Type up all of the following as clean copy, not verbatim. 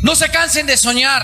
No se cansen de soñar,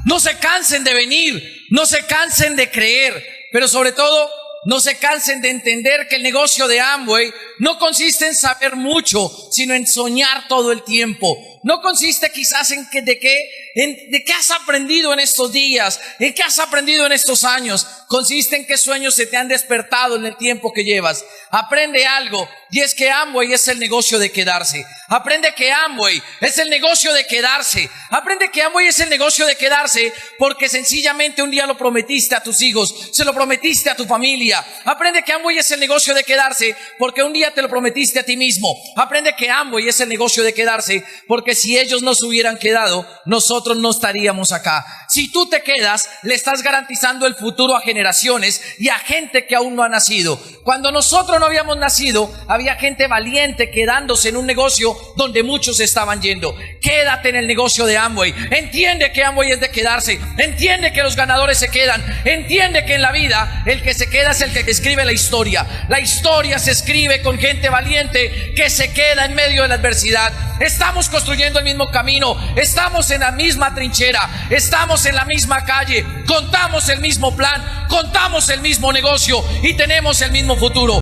no se cansen de venir, no se cansen de creer, pero sobre todo no se cansen de entender que el negocio de Amway no consiste en saber mucho, sino en soñar todo el tiempo. No consiste quizás en de qué has aprendido en estos días, en qué has aprendido en estos años. Consiste en qué sueños se te han despertado en el tiempo que llevas. Aprende algo, y es que Amway es el negocio de quedarse. Aprende que Amway es el negocio de quedarse. Aprende que Amway es el negocio de quedarse porque sencillamente un día lo prometiste a tus hijos, se lo prometiste a tu familia. Aprende que Amway es el negocio de quedarse porque un día te lo prometiste a ti mismo. Aprende que Amway es el negocio de quedarse porque si ellos no se hubieran quedado, nosotros no estaríamos acá. Si tú te quedas, le estás garantizando el futuro a generaciones y a gente que aún no ha nacido. Cuando nosotros no habíamos nacido, había gente valiente quedándose en un negocio donde muchos estaban yendo. Quédate en el negocio de Amway. Entiende que Amway es de quedarse. Entiende que los ganadores se quedan. Entiende que en la vida el que se queda es el que escribe la historia. La historia se escribe con gente valiente que se queda en medio de la adversidad. Estamos construyendo el mismo camino, estamos en la misma trinchera, estamos en la misma calle, contamos el mismo plan, contamos el mismo negocio y tenemos el mismo futuro.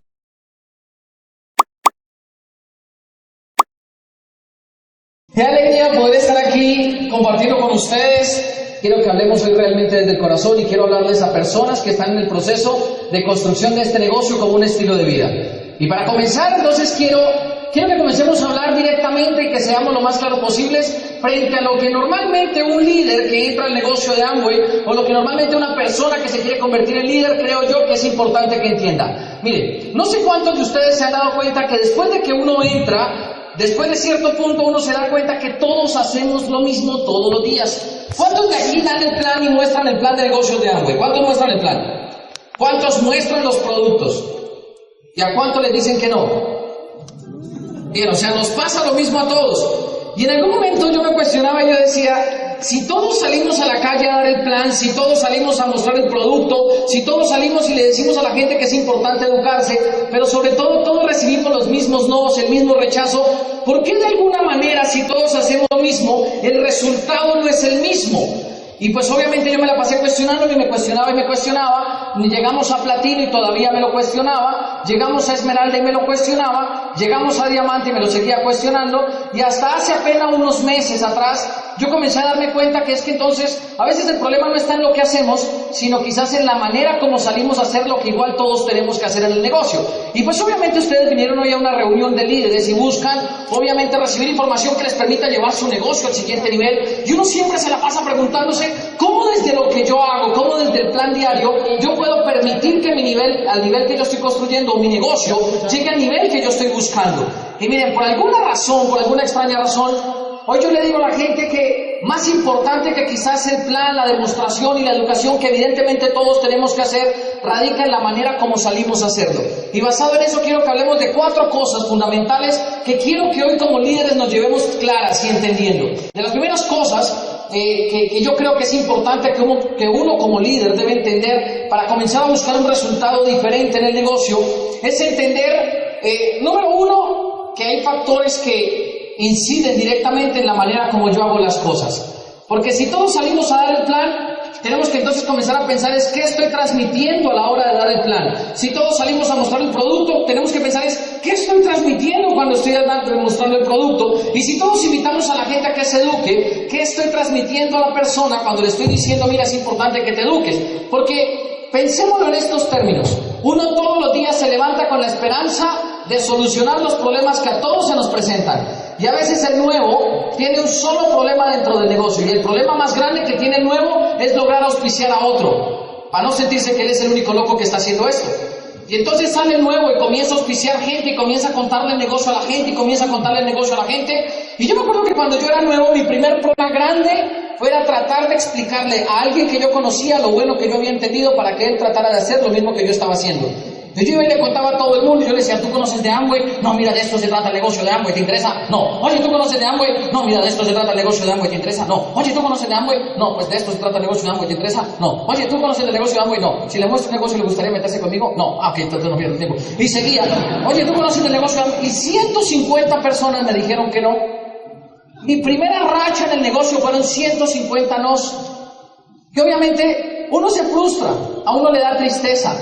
Qué alegría poder estar aquí compartiendo con ustedes. Quiero que hablemos hoy realmente desde el corazón y quiero hablarles a personas que están en el proceso de construcción de este negocio como un estilo de vida. Y para comenzar, entonces quiero que comencemos a hablar directamente y que seamos lo más claros posibles frente a lo que normalmente un líder que entra al negocio de Amway o lo que normalmente una persona que se quiere convertir en líder, creo yo que es importante que entienda. Miren, no sé cuántos de ustedes se han dado cuenta que después de que uno entra, después de cierto punto uno se da cuenta que todos hacemos lo mismo todos los días. ¿Cuántos de aquí dan el plan y muestran el plan de negocios de Amway? ¿Cuántos muestran el plan? ¿Cuántos muestran los productos? ¿Y a cuántos les dicen que no? Bien, o sea, nos pasa lo mismo a todos. Y en algún momento yo me cuestionaba y yo decía, si todos salimos a la calle a dar el plan, si todos salimos a mostrar el producto, si todos salimos y le decimos a la gente que es importante educarse, pero sobre todo todos recibimos los mismos no's, el mismo rechazo, ¿por qué de alguna manera si todos hacemos lo mismo, el resultado no es el mismo? Y pues obviamente yo me la pasé cuestionando y me cuestionaba, llegamos a platino y todavía me lo cuestionaba, llegamos a esmeralda y me lo cuestionaba, llegamos a diamante y me lo seguía cuestionando, y hasta hace apenas unos meses atrás yo comencé a darme cuenta que es que entonces a veces el problema no está en lo que hacemos, sino quizás en la manera como salimos a hacer lo que igual todos tenemos que hacer en el negocio. Y pues obviamente ustedes vinieron hoy a una reunión de líderes y buscan obviamente recibir información que les permita llevar su negocio al siguiente nivel, y uno siempre se la pasa preguntándose cómo desde lo que yo hago, cómo desde el plan diario yo puedo permitir que mi nivel, al nivel que yo estoy construyendo, o mi negocio, llegue al nivel que yo estoy buscando. Y miren, por alguna razón, por alguna extraña razón, hoy yo le digo a la gente que más importante que quizás el plan, la demostración y la educación que evidentemente todos tenemos que hacer, radica en la manera como salimos a hacerlo. Y basado en eso quiero que hablemos de 4 cosas fundamentales que quiero que hoy como líderes nos llevemos claras y entendiendo. De las primeras cosas que yo creo que es importante que uno como líder debe entender para comenzar a buscar un resultado diferente en el negocio es entender, número 1, que hay factores que inciden directamente en la manera como yo hago las cosas. Porque si todos salimos a dar el plan, tenemos que entonces comenzar a pensar es qué estoy transmitiendo a la hora de dar el plan. Si todos salimos a mostrar el producto, tenemos que pensar es qué estoy transmitiendo cuando estoy mostrando el producto. Y si todos invitamos a la gente a que se eduque, ¿qué estoy transmitiendo a la persona cuando le estoy diciendo mira, es importante que te eduques? Porque pensémoslo en estos términos. Uno todos los días se levanta con la esperanza de solucionar los problemas que a todos se nos presentan. Y a veces el nuevo tiene un solo problema dentro del negocio. Y el problema más grande que tiene el nuevo es lograr auspiciar a otro, para no sentirse que él es el único loco que está haciendo esto. Y entonces sale el nuevo y comienza a auspiciar gente y comienza a contarle el negocio a la gente y comienza a contarle el negocio a la gente. Y yo me acuerdo que cuando yo era nuevo, mi primer problema grande fue tratar de explicarle a alguien que yo conocía lo bueno que yo había entendido para que él tratara de hacer lo mismo que yo estaba haciendo. Yo iba y le contaba a todo el mundo y yo le decía, ¿tú conoces de Amway? No, mira, de esto se trata el negocio de Amway, ¿te interesa? No. Oye, ¿tú conoces de Amway? No, mira, de esto se trata el negocio de Amway, ¿te interesa? No. Oye, ¿tú conoces de Amway? No, pues de esto se trata el negocio de Amway, ¿te interesa? No. Oye, ¿tú conoces del negocio de Amway? No. Si le muestro un negocio, ¿le gustaría meterse conmigo? No. Ah, ok, entonces no pierdo tiempo. Y seguía. Oye, ¿tú conoces del negocio de Amway? Y 150 personas me dijeron que no. Mi primera racha en el negocio fueron 150 nos. Y obviamente uno se frustra, a uno le da tristeza.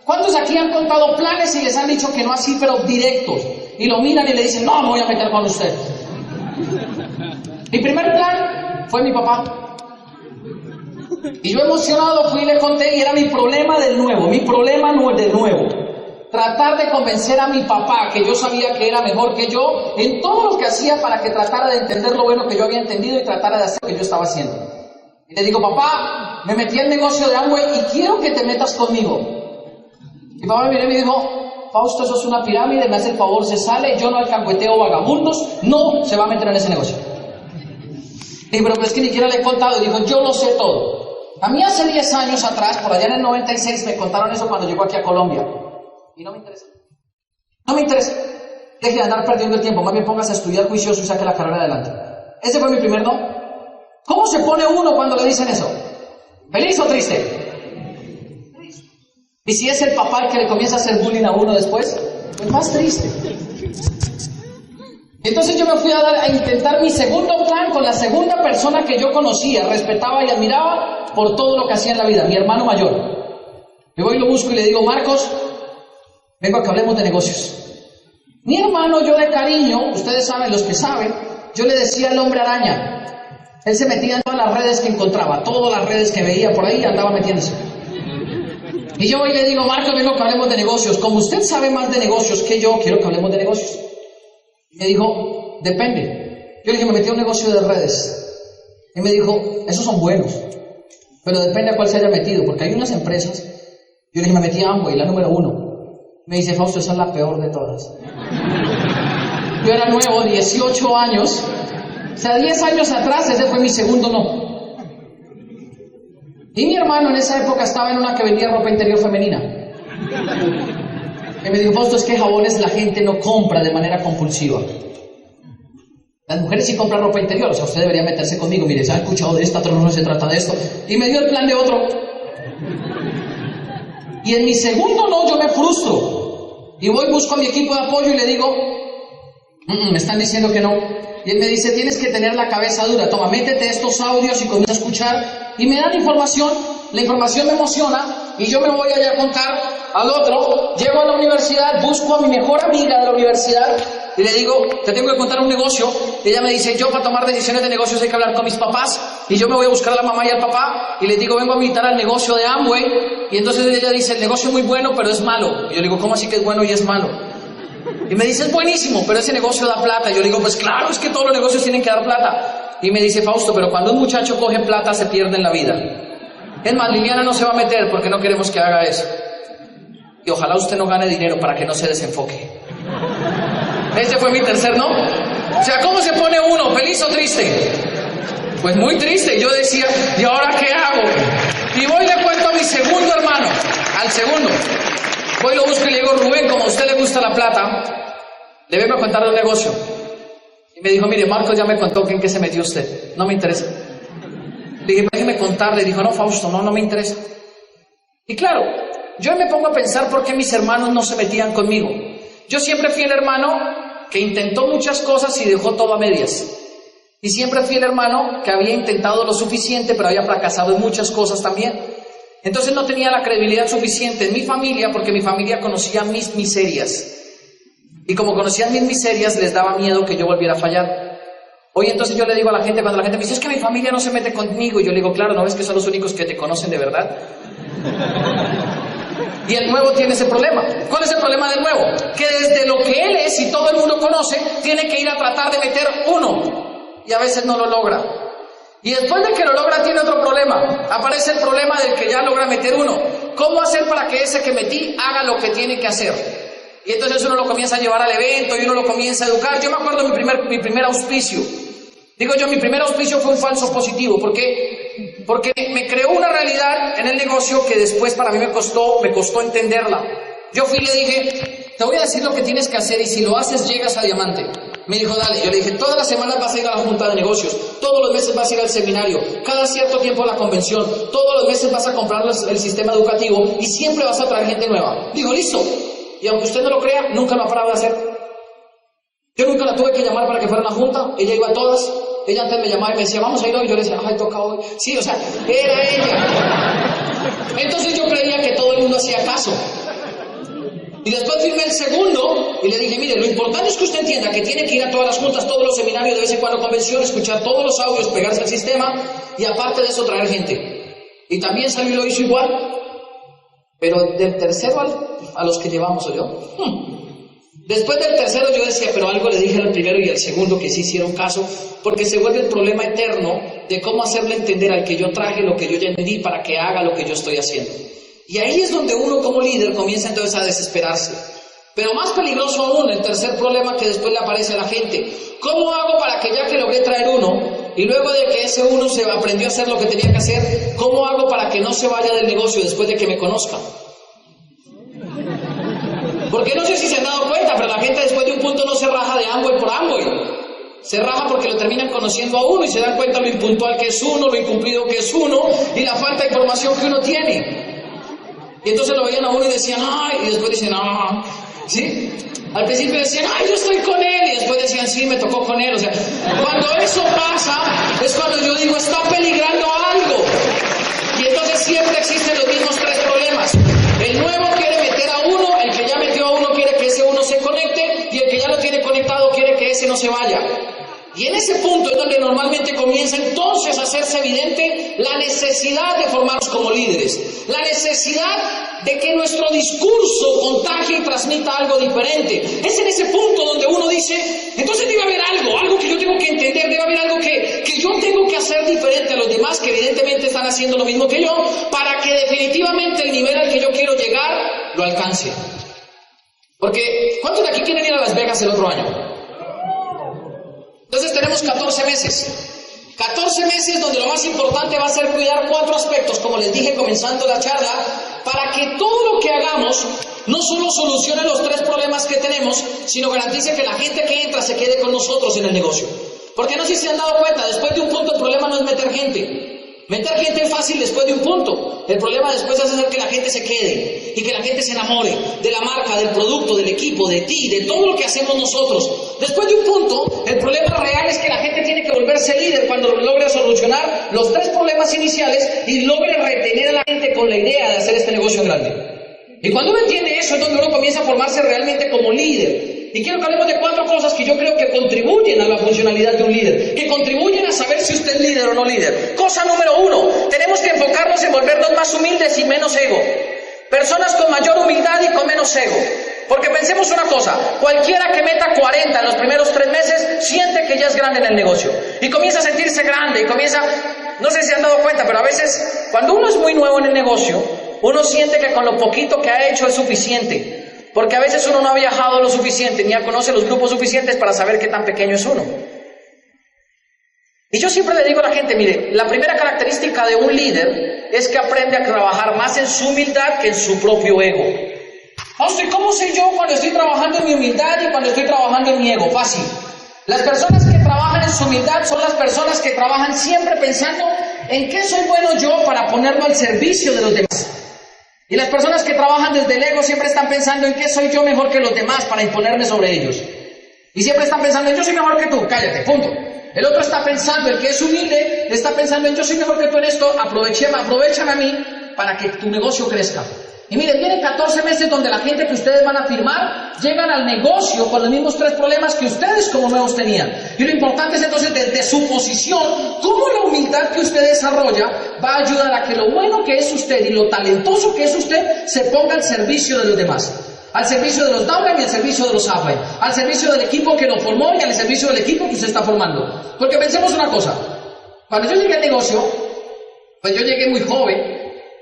¿Cuántos aquí han contado planes y les han dicho que no así, pero directos? Y lo miran y le dicen, no, me voy a meter con usted. Mi primer plan fue mi papá. Y yo emocionado fui y le conté y era mi problema del nuevo, tratar de convencer a mi papá, que yo sabía que era mejor que yo, en todo lo que hacía para que tratara de entender lo bueno que yo había entendido y tratara de hacer lo que yo estaba haciendo. Y le digo, papá, me metí al negocio de Amway y quiero que te metas conmigo. Mi papá me miró y me dijo, Fausto, eso es una pirámide, me hace el favor, se sale, yo no alcahueteo vagabundos, no se va a meter en ese negocio. Le dije, pero es que ni siquiera le he contado. Y dijo, yo lo sé todo. A mí hace 10 años atrás, por allá en el 96, me contaron eso cuando llegó aquí a Colombia. Y no me interesa. No me interesa. Deje de andar perdiendo el tiempo, más bien póngase a estudiar juicioso y saque la carrera adelante. Ese fue mi primer no. ¿Cómo se pone uno cuando le dicen eso? ¿Feliz o triste? Y si es el papá el que le comienza a hacer bullying a uno después, pues más triste. Entonces yo me fui a intentar mi segundo plan con la segunda persona que yo conocía, respetaba y admiraba por todo lo que hacía en la vida, mi hermano mayor. Yo voy y lo busco y le digo, Marcos, vengo a que hablemos de negocios. Mi hermano, yo de cariño, ustedes saben, los que saben, yo le decía al hombre araña. Él se metía en todas las redes que encontraba, todas las redes que veía por ahí, andaba metiéndose. Y yo voy y le digo, Marcos, vengo a que hablemos de negocios. Como usted sabe más de negocios que yo, quiero que hablemos de negocios. Y me dijo, depende. Yo le dije, me metí a un negocio de redes. Y me dijo, esos son buenos, pero depende a cuál se haya metido, porque hay unas empresas. Yo le dije, me metí a Amway, la número 1. Me dice, Fausto, esa es la peor de todas. Yo era nuevo, 18 años. O sea, 10 años atrás, ese fue mi segundo no. Y mi hermano en esa época estaba en una que vendía ropa interior femenina. Y me dijo, Fausto, es que jabones la gente no compra de manera compulsiva. Las mujeres sí compran ropa interior, o sea, usted debería meterse conmigo. Mire, ¿se ha escuchado de esta? Otro no se trata de esto. Y me dio el plan de otro. Y en mi segundo no, yo me frustro. Y voy, busco a mi equipo de apoyo y le digo, me están diciendo que no. Y él me dice, tienes que tener la cabeza dura. Toma, métete estos audios y comienza a escuchar. Y me dan información, la información me emociona. Y yo me voy allá a contar al otro. Llego a la universidad, busco a mi mejor amiga de la universidad. Y le digo, te tengo que contar un negocio. Y ella me dice, yo para tomar decisiones de negocios hay que hablar con mis papás. Y yo me voy a buscar a la mamá y al papá. Y le digo, vengo a visitar al negocio de Amway. Y entonces ella dice, el negocio es muy bueno, pero es malo. Y yo le digo, ¿cómo así que es bueno y es malo? Y me dice, es buenísimo, pero ese negocio da plata. Y yo le digo, pues claro, es que todos los negocios tienen que dar plata. Y me dice, Fausto, pero cuando un muchacho coge plata se pierde en la vida. Es más, Liliana no se va a meter porque no queremos que haga eso. Y ojalá usted no gane dinero para que no se desenfoque. Ese fue mi tercer no. O sea, ¿cómo se pone uno? ¿Feliz o triste? Pues muy triste. Yo decía, ¿y ahora qué hago? Y voy y le cuento a mi segundo hermano, al segundo. Voy y lo busco y le digo, Rubén, como a usted le gusta la plata, le vengo a contar un negocio. Y me dijo, mire, Marcos ya me contó que en qué se metió usted. No me interesa. Le dije, déjeme contarle. Dijo, no, Fausto, no me interesa. Y claro, yo me pongo a pensar por qué mis hermanos no se metían conmigo. Yo siempre fui el hermano que intentó muchas cosas y dejó todo a medias. Y siempre fui el hermano que había intentado lo suficiente, pero había fracasado en muchas cosas también. Entonces no tenía la credibilidad suficiente en mi familia, porque mi familia conocía mis miserias. Y como conocían mis miserias, les daba miedo que yo volviera a fallar. Hoy entonces yo le digo a la gente, cuando la gente me dice, es que mi familia no se mete conmigo, y yo le digo, claro, ¿no ves que son los únicos que te conocen de verdad? Y el nuevo tiene ese problema. ¿Cuál es el problema del nuevo? Que desde lo que él es y todo el mundo conoce, tiene que ir a tratar de meter uno. Y a veces no lo logra. Y después de que lo logra, tiene otro problema. Aparece el problema del que ya logra meter uno. ¿Cómo hacer para que ese que metí haga lo que tiene que hacer? Y entonces uno lo comienza a llevar al evento y uno lo comienza a educar. Yo me acuerdo de mi primer auspicio. Digo yo, mi primer auspicio fue un falso positivo. ¿Por qué? Porque me creó una realidad en el negocio que después para mí me costó entenderla. Yo fui y le dije, te voy a decir lo que tienes que hacer y si lo haces llegas a diamante. Me dijo, dale. Yo le dije, todas las semanas vas a ir a la junta de negocios, todos los meses vas a ir al seminario, cada cierto tiempo a la convención, todos los meses vas a comprar el sistema educativo y siempre vas a traer gente nueva. Digo, listo. Y aunque usted no lo crea, nunca lo ha parado de hacer. Yo nunca la tuve que llamar para que fuera a una junta, ella iba a todas. Ella antes me llamaba y me decía, vamos a ir hoy. Yo le decía, ay, toca hoy. Sí, o sea, era ella. Entonces yo creía que todo el mundo hacía caso. Y después firmé el segundo y le dije, mire, lo importante es que usted entienda que tiene que ir a todas las juntas, todos los seminarios, de vez en cuando convenciones, escuchar todos los audios, pegarse al sistema y aparte de eso traer gente. Y también salió y lo hizo igual. Pero del tercero a los que llevamos yo. Después del tercero yo decía, pero algo le dije al primero y al segundo que sí hicieron caso, porque se vuelve el problema eterno de cómo hacerle entender al que yo traje lo que yo ya entendí para que haga lo que yo estoy haciendo. Y ahí es donde uno como líder comienza entonces a desesperarse. Pero más peligroso aún, el tercer problema que después le aparece a la gente. ¿Cómo hago para que ya que logré traer uno, y luego de que ese uno se aprendió a hacer lo que tenía que hacer, cómo hago para que no se vaya del negocio después de que me conozca? Porque no sé si se han dado cuenta, pero la gente después de un punto no se raja de Amway por Amway. Se raja porque lo terminan conociendo a uno y se dan cuenta lo impuntual que es uno, lo incumplido que es uno y la falta de información que uno tiene. Y entonces lo veían a uno y decían, ay, y después dicen, ah, ¿sí? Al principio decían, ay, yo estoy con él, y después decían, sí, me tocó con él. O sea, cuando eso pasa, es cuando yo digo, está peligrando algo. Y entonces siempre existen los mismos tres problemas. El nuevo quiere meter a uno, el que ya metió a uno quiere que ese uno se conecte, y el que ya lo tiene conectado quiere que ese no se vaya. Y en ese punto es donde normalmente comienza entonces a hacerse evidente la necesidad de formarnos como líderes, la necesidad de que nuestro discurso contagie y transmita algo diferente. Es en ese punto donde uno dice, entonces debe haber algo que yo tengo que entender, debe haber algo que yo tengo que hacer diferente a los demás que evidentemente están haciendo lo mismo que yo, para que definitivamente el nivel al que yo quiero llegar lo alcance. Porque, ¿cuántos de aquí quieren ir a Las Vegas el otro año? Entonces tenemos 14 meses. 14 meses donde lo más importante va a ser cuidar 4 aspectos, como les dije comenzando la charla, para que todo lo que hagamos no solo solucione los 3 problemas que tenemos, sino garantice que la gente que entra se quede con nosotros en el negocio. Porque no sé si se han dado cuenta, después de un punto el problema no es meter gente. Meter gente es fácil después de un punto. El problema después es hacer que la gente se quede y que la gente se enamore de la marca, del producto, del equipo, de ti, de todo lo que hacemos nosotros. Después de un punto, el problema real es que la gente tiene que volverse líder cuando logre solucionar los 3 problemas iniciales y logre retener a la gente con la idea de hacer este negocio grande. Y cuando uno entiende eso es donde uno comienza a formarse realmente como líder. Y quiero que hablemos de 4 cosas que yo creo que contribuyen a la funcionalidad de un líder, que contribuyen a saber si usted es líder o no líder. Cosa número 1, tenemos que enfocarnos en volvernos más humildes y menos ego. Personas con mayor humildad y con menos ego. Porque pensemos una cosa, cualquiera que meta 40 en los primeros 3 meses siente que ya es grande en el negocio. Y comienza a sentirse grande y comienza, no sé si se han dado cuenta, pero a veces cuando uno es muy nuevo en el negocio, uno siente que con lo poquito que ha hecho es suficiente. Porque a veces uno no ha viajado lo suficiente, ni ya conoce los grupos suficientes para saber qué tan pequeño es uno. Y yo siempre le digo a la gente, mire, la primera característica de un líder es que aprende a trabajar más en su humildad que en su propio ego. Entonces, ¿cómo sé yo cuando estoy trabajando en mi humildad y cuando estoy trabajando en mi ego? Fácil. Las personas que trabajan en su humildad son las personas que trabajan siempre pensando en qué soy bueno yo para ponerlo al servicio de los demás. Y las personas que trabajan desde el ego siempre están pensando en qué soy yo mejor que los demás para imponerme sobre ellos. Y siempre están pensando en yo soy mejor que tú, cállate, punto. El otro está pensando, el que es humilde, está pensando en yo soy mejor que tú en esto, aprovechame a mí para que tu negocio crezca. Y miren, vienen 14 meses donde la gente que ustedes van a firmar llegan al negocio con los mismos 3 problemas que ustedes como nuevos tenían. Y lo importante es entonces desde su posición, cómo la humildad que usted desarrolla va a ayudar a que lo bueno que es usted y lo talentoso que es usted se ponga al servicio de los demás. Al servicio de los downline y al servicio de los upline. Al servicio del equipo que lo formó y al servicio del equipo que usted está formando. Porque pensemos una cosa. Cuando yo llegué al negocio, pues yo llegué muy joven.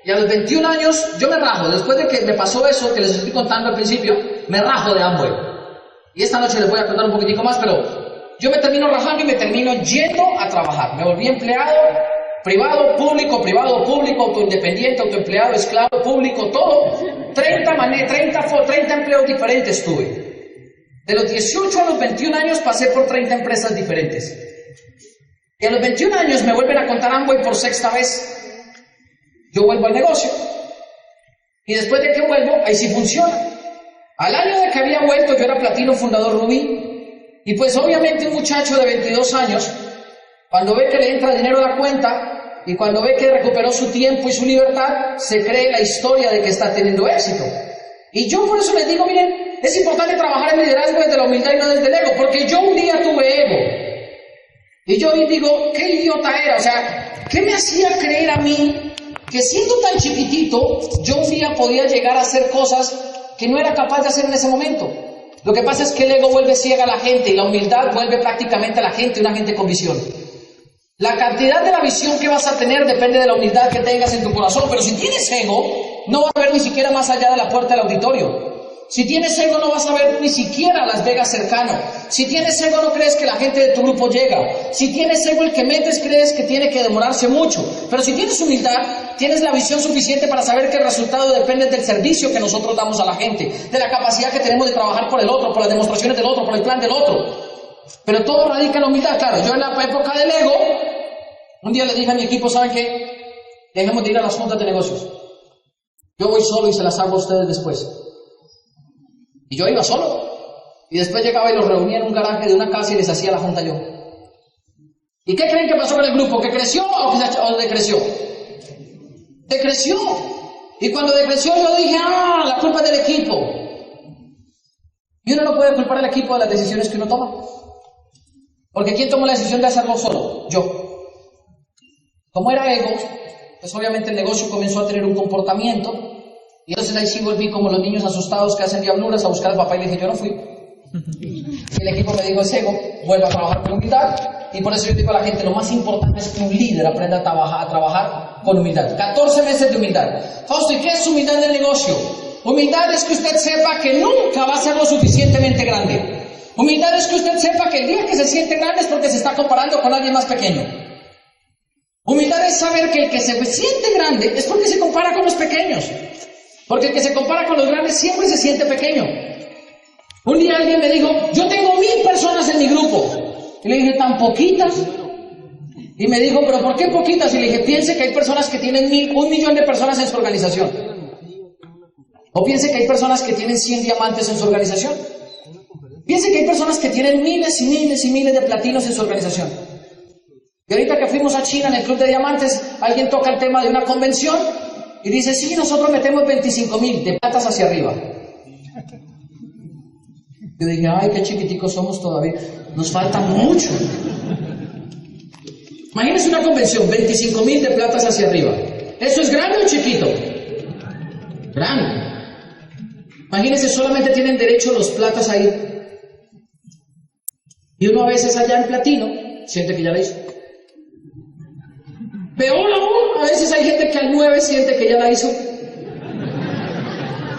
Y a los 21 años yo me rajo, después de que me pasó eso que les estoy contando al principio, me rajo de Amway. Y esta noche les voy a contar un poquitico más, pero yo me termino rajando y me termino yendo a trabajar. Me volví empleado, privado, público, autoindependiente, autoempleado, esclavo, público, todo. 30 empleos diferentes tuve. De los 18 a los 21 años pasé por 30 empresas diferentes. Y a los 21 años me vuelven a contar Amway por 6ª vez. Yo vuelvo al negocio. Y después de que vuelvo, ahí sí funciona. Al año de que había vuelto, yo era platino, fundador rubí. Y pues obviamente un muchacho de 22 años, cuando ve que le entra dinero a la cuenta y cuando ve que recuperó su tiempo y su libertad, se cree la historia de que está teniendo éxito. Y yo por eso les digo, miren, es importante trabajar en liderazgo desde la humildad y no desde el ego, porque yo un día tuve ego. Y yo hoy digo, qué idiota era, o sea, ¿qué me hacía creer a mí que siendo tan chiquitito, yo un día podía llegar a hacer cosas que no era capaz de hacer en ese momento? Lo que pasa es que el ego vuelve ciega a la gente y la humildad vuelve prácticamente a la gente una gente con visión. La cantidad de la visión que vas a tener depende de la humildad que tengas en tu corazón, pero si tienes ego, no vas a ver ni siquiera más allá de la puerta del auditorio. Si tienes ego no vas a ver ni siquiera Las Vegas cercano. Si tienes ego no crees que la gente de tu grupo llega. Si tienes ego el que metes crees que tiene que demorarse mucho. Pero si tienes humildad, tienes la visión suficiente para saber que el resultado depende del servicio que nosotros damos a la gente, de la capacidad que tenemos de trabajar por el otro, por las demostraciones del otro, por el plan del otro. Pero todo radica en la humildad. Claro, yo en la época del ego, un día le dije a mi equipo, ¿saben qué? Dejemos de ir a las juntas de negocios. Yo voy solo y se las hago a ustedes después. Y yo iba solo. Y después llegaba y los reunía en un garaje de una casa y les hacía la junta yo. ¿Y qué creen que pasó con el grupo? ¿Que creció o decreció? Decreció. Y cuando decreció yo dije, la culpa es del equipo. Y uno no puede culpar al equipo de las decisiones que uno toma. Porque ¿quién tomó la decisión de hacerlo solo? Yo. Como era ego, pues obviamente el negocio comenzó a tener un comportamiento. Y entonces ahí sí volví como los niños asustados que hacen diabluras a buscar al papá y le dije, yo no fui. Y el equipo me dijo, es ego, vuelve a trabajar con humildad. Y por eso yo digo a la gente, lo más importante es que un líder aprenda a trabajar con humildad. 14 meses de humildad. Fausto, ¿y qué es humildad en el negocio? Humildad es que usted sepa que nunca va a ser lo suficientemente grande. Humildad es que usted sepa que el día que se siente grande es porque se está comparando con alguien más pequeño. Humildad es saber que el que se siente grande es porque se compara con los pequeños. Porque el que se compara con los grandes siempre se siente pequeño. Un día alguien me dijo, yo tengo 1000 personas en mi grupo. Y le dije, ¿tan poquitas? Y me dijo, ¿pero por qué poquitas? Y le dije, piense que hay personas que tienen 1 millón de personas en su organización. O piense que hay personas que tienen 100 diamantes en su organización. Piense que hay personas que tienen miles y miles y miles de platinos en su organización. Y ahorita que fuimos a China en el Club de Diamantes, alguien toca el tema de una convención y dice, sí, nosotros metemos 25,000 de platas hacia arriba. Yo dije, ay, qué chiquiticos somos todavía, nos falta mucho. Imagínense una convención, 25,000 de platas hacia arriba. ¿Eso es grande o chiquito? Grande. Imagínense, solamente tienen derecho los platas ahí. Y uno a veces allá en platino siente que ya la hizo. Peor aún, a veces hay gente que al 9 siente que ya la hizo.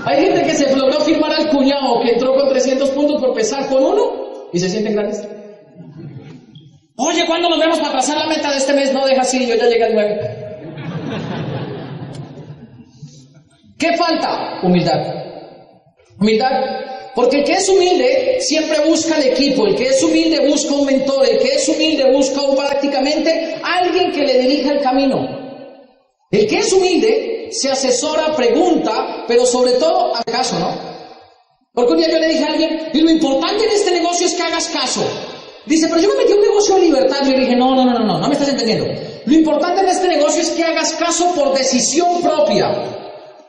Hay gente que se logró firmar al cuñado que entró con 300 puntos por pesar con 1 y se sienten grandes. Oye, ¿cuándo nos vemos para trazar la meta de este mes? No, deja así, yo ya llegué al 9. ¿Qué falta? Humildad. Humildad. Porque el que es humilde siempre busca el equipo, el que es humilde busca un mentor, el que es humilde busca prácticamente alguien que le dirija el camino. El que es humilde se asesora, pregunta, pero sobre todo hace caso, ¿no? Porque un día yo le dije a alguien, y lo importante en este negocio es que hagas caso. Dice, pero yo me metí en un negocio de libertad. Yo le dije, no me estás entendiendo. Lo importante en este negocio es que hagas caso por decisión propia,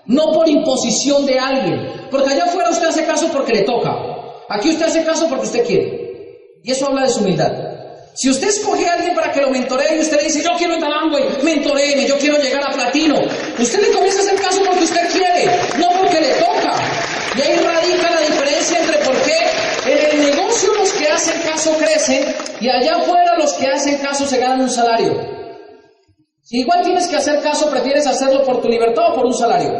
no por imposición de alguien. Porque allá afuera usted hace caso porque le toca. Aquí usted hace caso porque usted quiere. Y eso habla de su humildad. Si usted escoge a alguien para que lo mentoree y usted le dice, yo quiero entrar a Amway, mentoreeme, yo quiero llegar a platino, usted le comienza a hacer caso porque usted quiere, no porque le toca. Y ahí radica la diferencia entre por qué en el negocio los que hacen caso crecen y allá afuera los que hacen caso se ganan un salario. Si igual tienes que hacer caso, prefieres hacerlo por tu libertad o por un salario.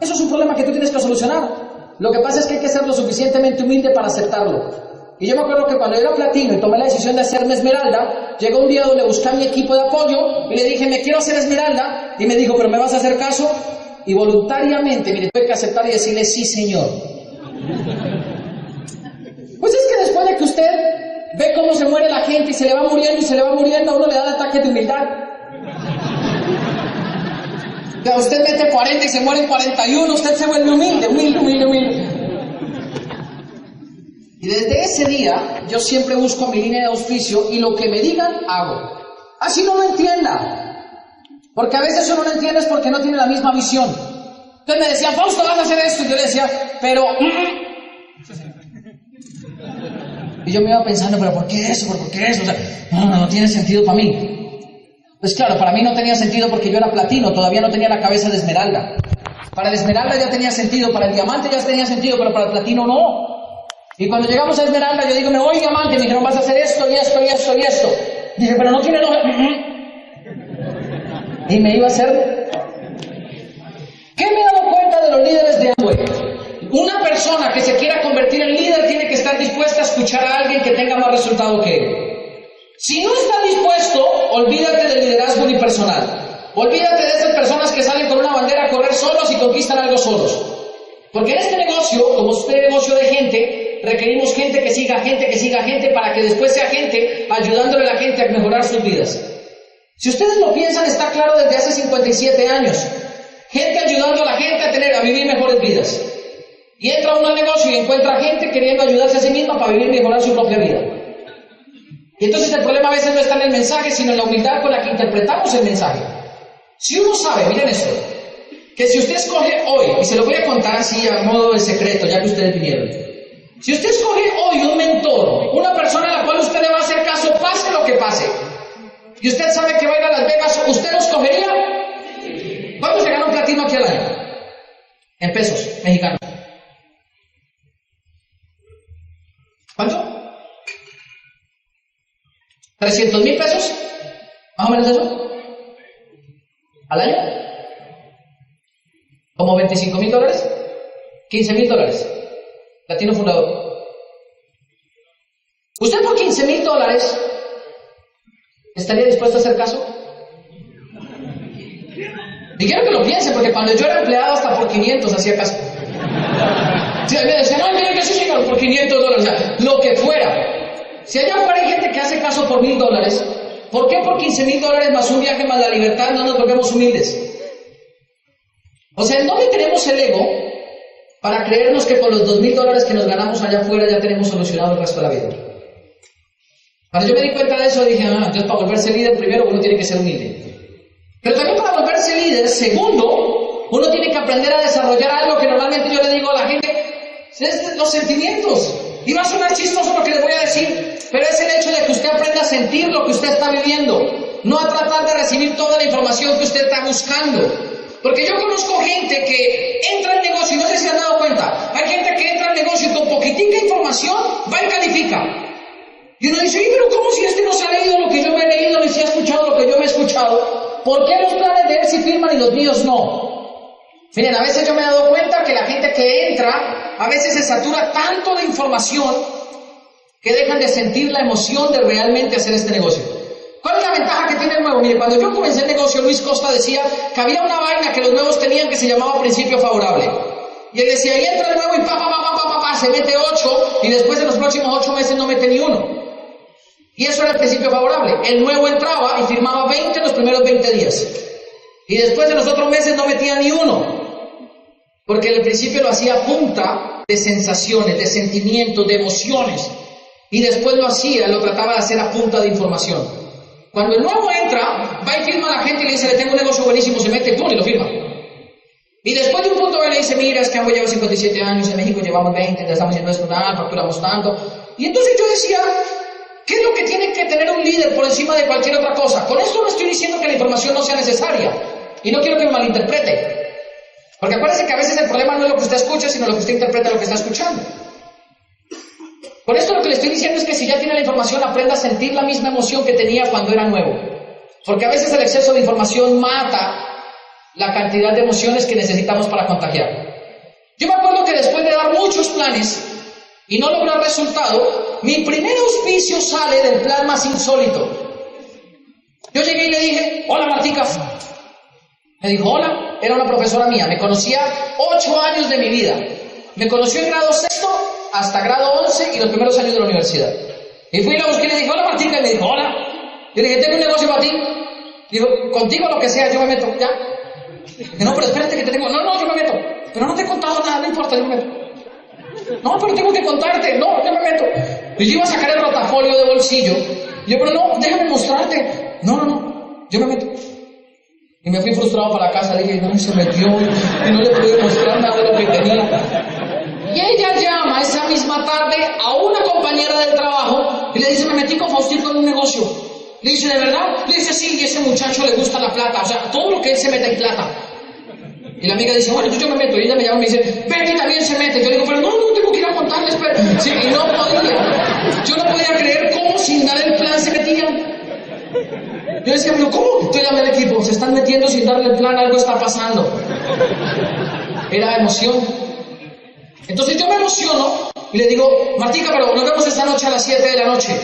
Eso es un problema que tú tienes que solucionar. Lo que pasa es que hay que ser lo suficientemente humilde para aceptarlo. Y yo me acuerdo que cuando yo era platino y tomé la decisión de hacerme esmeralda, llegó un día donde busqué a mi equipo de apoyo y le dije, me quiero hacer esmeralda. Y me dijo, ¿pero me vas a hacer caso? Y voluntariamente, mire, tuve que aceptar y decirle, sí, señor. Pues es que después de que usted ve cómo se muere la gente y se le va muriendo y se le va muriendo, a uno le da el ataque de humildad. Que usted mete 40 y se mueren 41, usted se vuelve humilde. Y Y desde ese día yo siempre busco mi línea de auspicio y lo que me digan hago. Así no lo entienda. Porque a veces uno no entiende es porque no tiene la misma visión. Entonces me decían, Fausto, vas a hacer esto. Y yo le decía, pero... Y yo me iba pensando, pero ¿por qué eso? ¿Por qué eso? O sea, no tiene sentido para mí. Pues claro, para mí no tenía sentido porque yo era platino, todavía no tenía la cabeza de esmeralda. Para el esmeralda ya tenía sentido, para el diamante ya tenía sentido, pero para el platino no. Y cuando llegamos a esmeralda, yo digo, me voy diamante, me dijeron, vas a hacer esto y esto y esto y esto. Dije, pero no tiene lógica. Y me iba a hacer... ¿Qué me he dado cuenta de los líderes de Amway? Una persona que se quiera convertir en líder tiene que estar dispuesta a escuchar a alguien que tenga más resultado que él. Si no está dispuesto, olvídate del liderazgo unipersonal. Olvídate de esas personas que salen con una bandera a correr solos y conquistan algo solos. Porque en este negocio, como es un negocio de gente, requerimos gente que siga gente para que después sea gente ayudándole a la gente a mejorar sus vidas. Si ustedes lo piensan, está claro desde hace 57 años. Gente ayudando a la gente a vivir mejores vidas. Y entra uno al negocio y encuentra gente queriendo ayudarse a sí misma para vivir y mejorar su propia vida. Y entonces el problema a veces no está en el mensaje, sino en la humildad con la que interpretamos el mensaje. Si uno sabe, miren esto, que si usted escoge hoy, y se lo voy a contar así a modo de secreto, ya que ustedes vinieron. Si usted escoge hoy un mentor, una persona a la cual usted le va a hacer caso, pase lo que pase, y usted sabe que va a ir a Las Vegas, ¿usted lo escogería? ¿Cuánto se gana un platino aquí al año? En pesos mexicanos. ¿Cuánto? ¿300,000 pesos? ¿Más o menos eso? ¿Al año? ¿Como 25,000 dólares? ¿15,000 dólares? Latino fundador. ¿Usted por 15,000 dólares estaría dispuesto a hacer caso? Y quiero que lo piense, porque cuando yo era empleado hasta por 500 hacía caso. Si me decían, no, miren que sí, señor, por 500 dólares, o sea, lo que fuera. Si allá afuera hay gente que hace caso por 1,000 dólares, ¿por qué por 15,000 dólares más un viaje más la libertad no nos volvemos humildes? O sea, ¿en dónde tenemos el ego para creernos que por los 2,000 dólares que nos ganamos allá afuera ya tenemos solucionado el resto de la vida? Cuando yo me di cuenta de eso, dije, entonces para volverse líder, primero uno tiene que ser humilde. Pero también para volverse líder, segundo, uno tiene que aprender a desarrollar algo que normalmente yo le digo a la gente, es los sentimientos. Y va a sonar chistoso lo que les voy a decir, pero es el hecho de que usted aprenda a sentir lo que usted está viviendo, no a tratar de recibir toda la información que usted está buscando. Porque yo conozco gente que entra al negocio, y no sé si han dado cuenta, hay gente que entra al negocio y con poquitica información va y califica. Y uno dice, pero ¿cómo si este no se ha leído lo que yo me he leído, ni si ha escuchado lo que yo me he escuchado? ¿Por qué los planes de él sí firman y los míos no? Miren, a veces yo me he dado cuenta que la gente que entra, a veces se satura tanto de información que dejan de sentir la emoción de realmente hacer este negocio. ¿Cuál es la ventaja que tiene el nuevo? Mire, cuando yo comencé el negocio, Luis Costa decía que había una vaina que los nuevos tenían que se llamaba principio favorable. Y él decía, y entra el nuevo y se mete 8 y después en los próximos 8 meses no mete ni uno. Y eso era el principio favorable. El nuevo entraba y firmaba 20 en los primeros 20 días. Y después de los otros meses no metía ni uno. Porque en el principio lo hacía a punta de sensaciones, de sentimientos, de emociones. Y después lo trataba de hacer a punta de información. Cuando el nuevo entra, va y firma a la gente y le dice, le tengo un negocio buenísimo, se mete, ¡pum!, y lo firma. Y después de un punto él le dice, mira, es que Amway lleva 57 años, en México llevamos 20, ya estamos haciendo esto, facturamos tanto. Y entonces yo decía, ¿qué es lo que tiene que tener un líder por encima de cualquier otra cosa? Con esto no estoy diciendo que la información no sea necesaria. Y no quiero que me malinterprete. Porque acuérdense que a veces el problema no es lo que usted escucha, sino lo que usted interpreta lo que está escuchando. Con esto lo que le estoy diciendo es que si ya tiene la información, aprenda a sentir la misma emoción que tenía cuando era nuevo. Porque a veces el exceso de información mata la cantidad de emociones que necesitamos para contagiar. Yo me acuerdo que después de dar muchos planes y no lograr resultado, mi primer auspicio sale del plan más insólito. Yo llegué y le dije, hola Martica. Me dijo, hola, era una profesora mía, me conocía 8 años de mi vida. Me conoció en grado 6 hasta grado 11 y los primeros años de la universidad. Y fui y la busqué y le dije, hola Martica, y me dijo, hola. Yo le dije, tengo un negocio para ti. Digo, contigo lo que sea, yo me meto, ¿ya? Dije, no, pero espérate que te tengo. No, yo me meto. Pero no te he contado nada, no importa, yo me meto. No, pero tengo que contarte. No, yo me meto. Y yo iba a sacar el rotafolio de bolsillo. Y yo, pero no, déjame mostrarte. No, yo me meto. Y me fui frustrado para la casa. Dije, no, se metió y no le pude mostrar nada de lo que tenía. Y ella llama esa misma tarde a una compañera del trabajo y le dice, me metí con Faustito en un negocio. Le dice, ¿de verdad? Le dice, sí, y ese muchacho le gusta la plata. O sea, todo lo que él se mete en plata. Y la amiga dice, bueno, yo me meto. Y ella me llama y me dice, Betty también se mete. Yo le digo, pero no, tengo que ir a contarles. Pero... Sí, y no podía. Yo no podía creer cómo sin dar el plan se metían. Yo decía, pero ¿cómo? Yo llamé al equipo, se están metiendo sin darle el plan, algo está pasando. Era emoción. Entonces yo me emociono y le digo, Martica, pero nos vemos esta noche a las 7 de la noche.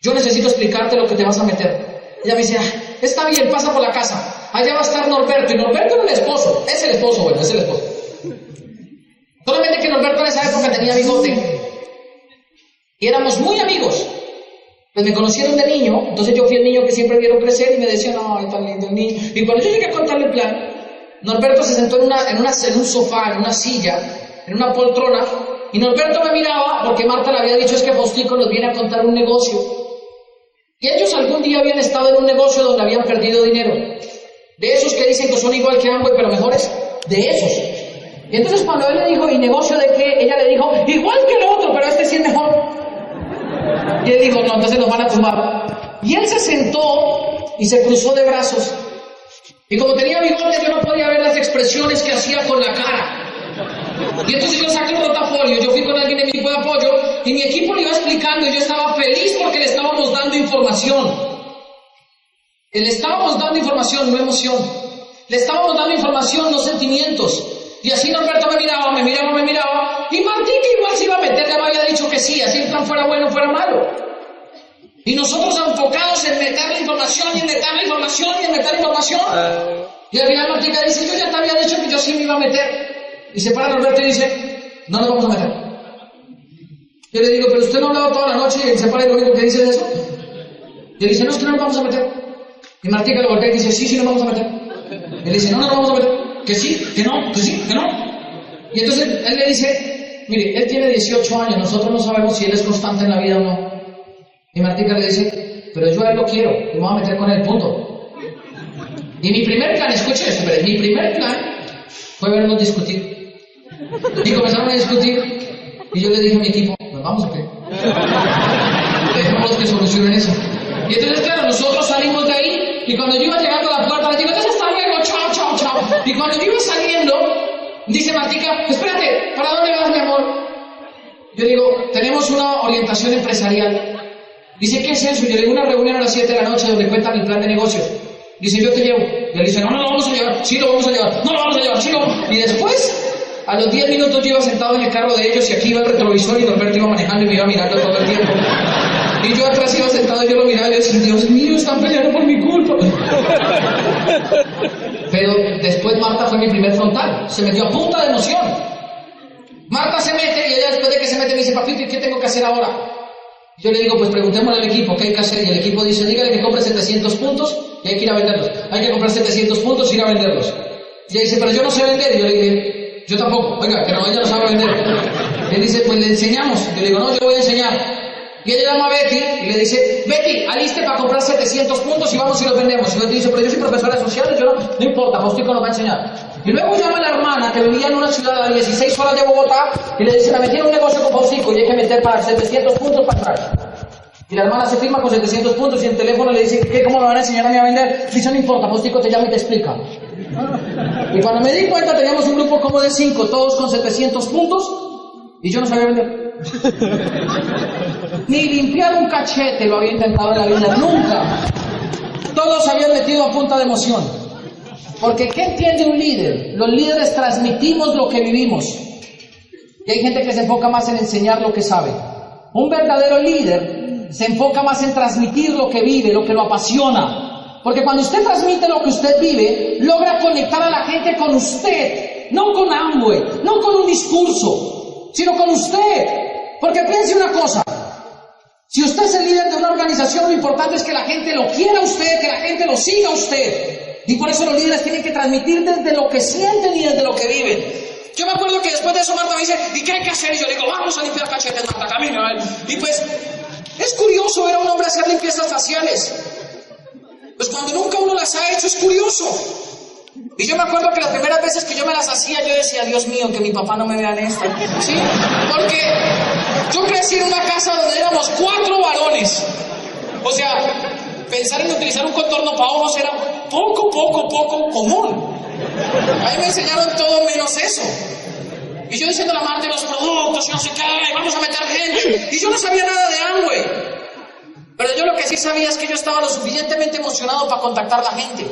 Yo necesito explicarte lo que te vas a meter. Ella me dice, está bien, pasa por la casa. Allá va a estar Norberto. Y Norberto era el esposo. Es el esposo, bueno, es el esposo. Solamente que Norberto en esa época tenía bigote. Y éramos muy amigos. Pues me conocieron de niño, entonces yo fui el niño que siempre vieron crecer y me decían, ay, tan lindo el niño. Y cuando yo llegué a contarle el plan, Norberto se sentó en un sofá, en una silla, en una poltrona, y Norberto me miraba porque Marta le había dicho, es que Faustico nos viene a contar un negocio. Y ellos algún día habían estado en un negocio donde habían perdido dinero. De esos que dicen que son igual que Amway, pero mejores, de esos. Y entonces cuando él le dijo, ¿y negocio de qué? Ella le dijo, igual que el otro, pero este sí es mejor. Y él dijo, no, entonces nos van a tumbar. Y él se sentó y se cruzó de brazos. Y como tenía bigote, yo no podía ver las expresiones que hacía con la cara. Y entonces yo saqué un rotafolio, yo fui con alguien de mi equipo de apoyo, y mi equipo le iba explicando, y yo estaba feliz porque le estábamos dando información. Le estábamos dando información, no emoción. Le estábamos dando información, no sentimientos. Y así Norberto me miraba, y Martica igual se iba a meter, ya me había dicho que sí, así el plan fuera bueno o fuera malo. Y nosotros enfocados en meter la información, y en meter la información, y en meter la información. Y al final Martica dice, yo ya te había dicho que yo sí me iba a meter. Y se para Norberto y dice, no nos vamos a meter. Yo le digo, pero usted no ha hablado toda la noche y se para y lo único que dice es eso. Y él dice, no, es que no nos vamos a meter. Y Martica le voltea y dice, sí, nos vamos a meter. Él dice, no nos vamos a meter. Que sí, que no, que sí, que no. Y entonces él le dice, mire, él tiene 18 años, nosotros no sabemos si él es constante en la vida o no. Y Martica le dice, pero yo a él lo quiero, y me voy a meter con él, punto. Y mi primer plan, escuche esto, pero mi primer plan fue vernos discutir. Y comenzaron a discutir, y yo le dije a mi equipo, ¿nos vamos o qué? Dejemos que solucionen eso. Y entonces, claro, nosotros salimos de ahí, y cuando yo iba llegando a la puerta, le digo, entonces hasta luego, chao, chao, chao. Y cuando yo iba saliendo, dice Martica, espérate, ¿para dónde vas, mi amor? Yo digo, tenemos una orientación empresarial. Dice, ¿qué es eso? Yo le digo, una reunión a las 7 de la noche donde cuentan el plan de negocio. Dice, yo te llevo. Y él dice, no, no lo vamos a llevar, sí lo vamos a llevar, no lo vamos a llevar, sí lo vamos. Y después, a los 10 minutos yo iba sentado en el carro de ellos y aquí iba el retrovisor y Norberto iba manejando y me iba mirando todo el tiempo. Y yo atrás iba sentado y yo lo miraba y yo decía, Dios mío, están peleando por mi culpa. Pero después Marta fue mi primer frontal, se metió a punta de emoción. Marta se mete y ella después de que se mete me dice, papito, ¿y qué tengo que hacer ahora? Yo le digo, pues preguntémosle al equipo, ¿qué hay que hacer? Y el equipo dice, dígale que compre 700 puntos y hay que ir a venderlos. Hay que comprar 700 puntos y ir a venderlos. Y ella dice, pero yo no sé vender. Y yo le dije, yo tampoco, oiga, que no, ella no sabe vender. Y él dice, pues le enseñamos. Y yo le digo, no, yo voy a enseñar. Y ella llama a Betty y le dice, Betty, aliste para comprar 700 puntos y vamos y los vendemos. Y Betty dice, pero yo soy profesora de sociales, yo no importa, Faustico nos va a enseñar. Y luego llama a la hermana que vivía en una ciudad a 16 horas de Bogotá y le dice, me metí en un negocio con Faustico y hay que meter para 700 puntos para entrar. Y la hermana se firma con 700 puntos y el teléfono le dice, ¿qué? ¿Cómo me van a enseñar a mí a vender? Dice, no importa, Faustico te llama y te explica. Y cuando me di cuenta teníamos un grupo como de 5, todos con 700 puntos y yo no sabía vender. Ni limpiar un cachete lo había intentado en la vida, nunca. Todos habían metido a punta de emoción. Porque ¿qué entiende un líder? Los líderes transmitimos lo que vivimos. Y hay gente que se enfoca más en enseñar lo que sabe. Un verdadero líder se enfoca más en transmitir lo que vive, lo que lo apasiona. Porque cuando usted transmite lo que usted vive, logra conectar a la gente con usted, no con Amway, no con un discurso, sino con usted. Porque piense una cosa, si usted es el líder de una organización, lo importante es que la gente lo quiera a usted, que la gente lo siga a usted. Y por eso los líderes tienen que transmitir desde lo que sienten y desde lo que viven. Yo me acuerdo que después de eso Marta me dice, ¿y qué hay que hacer? Y yo le digo, vamos a limpiar cachetes, Marta, camina. Y pues, es curioso ver a un hombre hacer limpiezas faciales. Pues cuando nunca uno las ha hecho, es curioso. Y yo me acuerdo que las primeras veces que yo me las hacía, yo decía, Dios mío, que mi papá no me vea en esto. ¿Sí? Porque yo crecí en una casa donde éramos 4 varones. O sea, pensar en utilizar un contorno para ojos era poco común. A mí me enseñaron todo menos eso. Y yo diciendo la marca de los productos y no sé qué, vamos a meter gente. Y yo no sabía nada de Amway. Pero yo lo que sí sabía es que yo estaba lo suficientemente emocionado para contactar a la gente.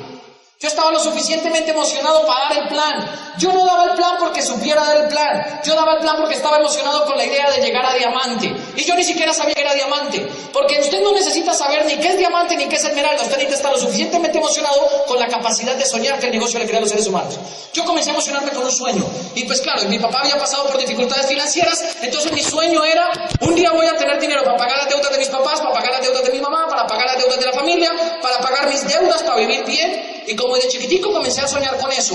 Yo estaba lo suficientemente emocionado para dar el plan. Yo no daba el plan porque supiera dar el plan. Yo daba el plan porque estaba emocionado con la idea de llegar a diamante. Y yo ni siquiera sabía que era diamante. Porque usted no necesita saber ni qué es diamante ni qué es esmeralda. Usted necesita estar lo suficientemente emocionado con la capacidad de soñar que el negocio le crea a los seres humanos. Yo comencé a emocionarme con un sueño. Y pues claro, mi papá había pasado por dificultades financieras. Entonces mi sueño era, un día voy a tener dinero para pagar las deudas de mis papás, para pagar las deudas de mi mamá, para pagar las deudas de la familia, para pagar mis deudas, para vivir bien. Y como de chiquitico comencé a soñar con eso,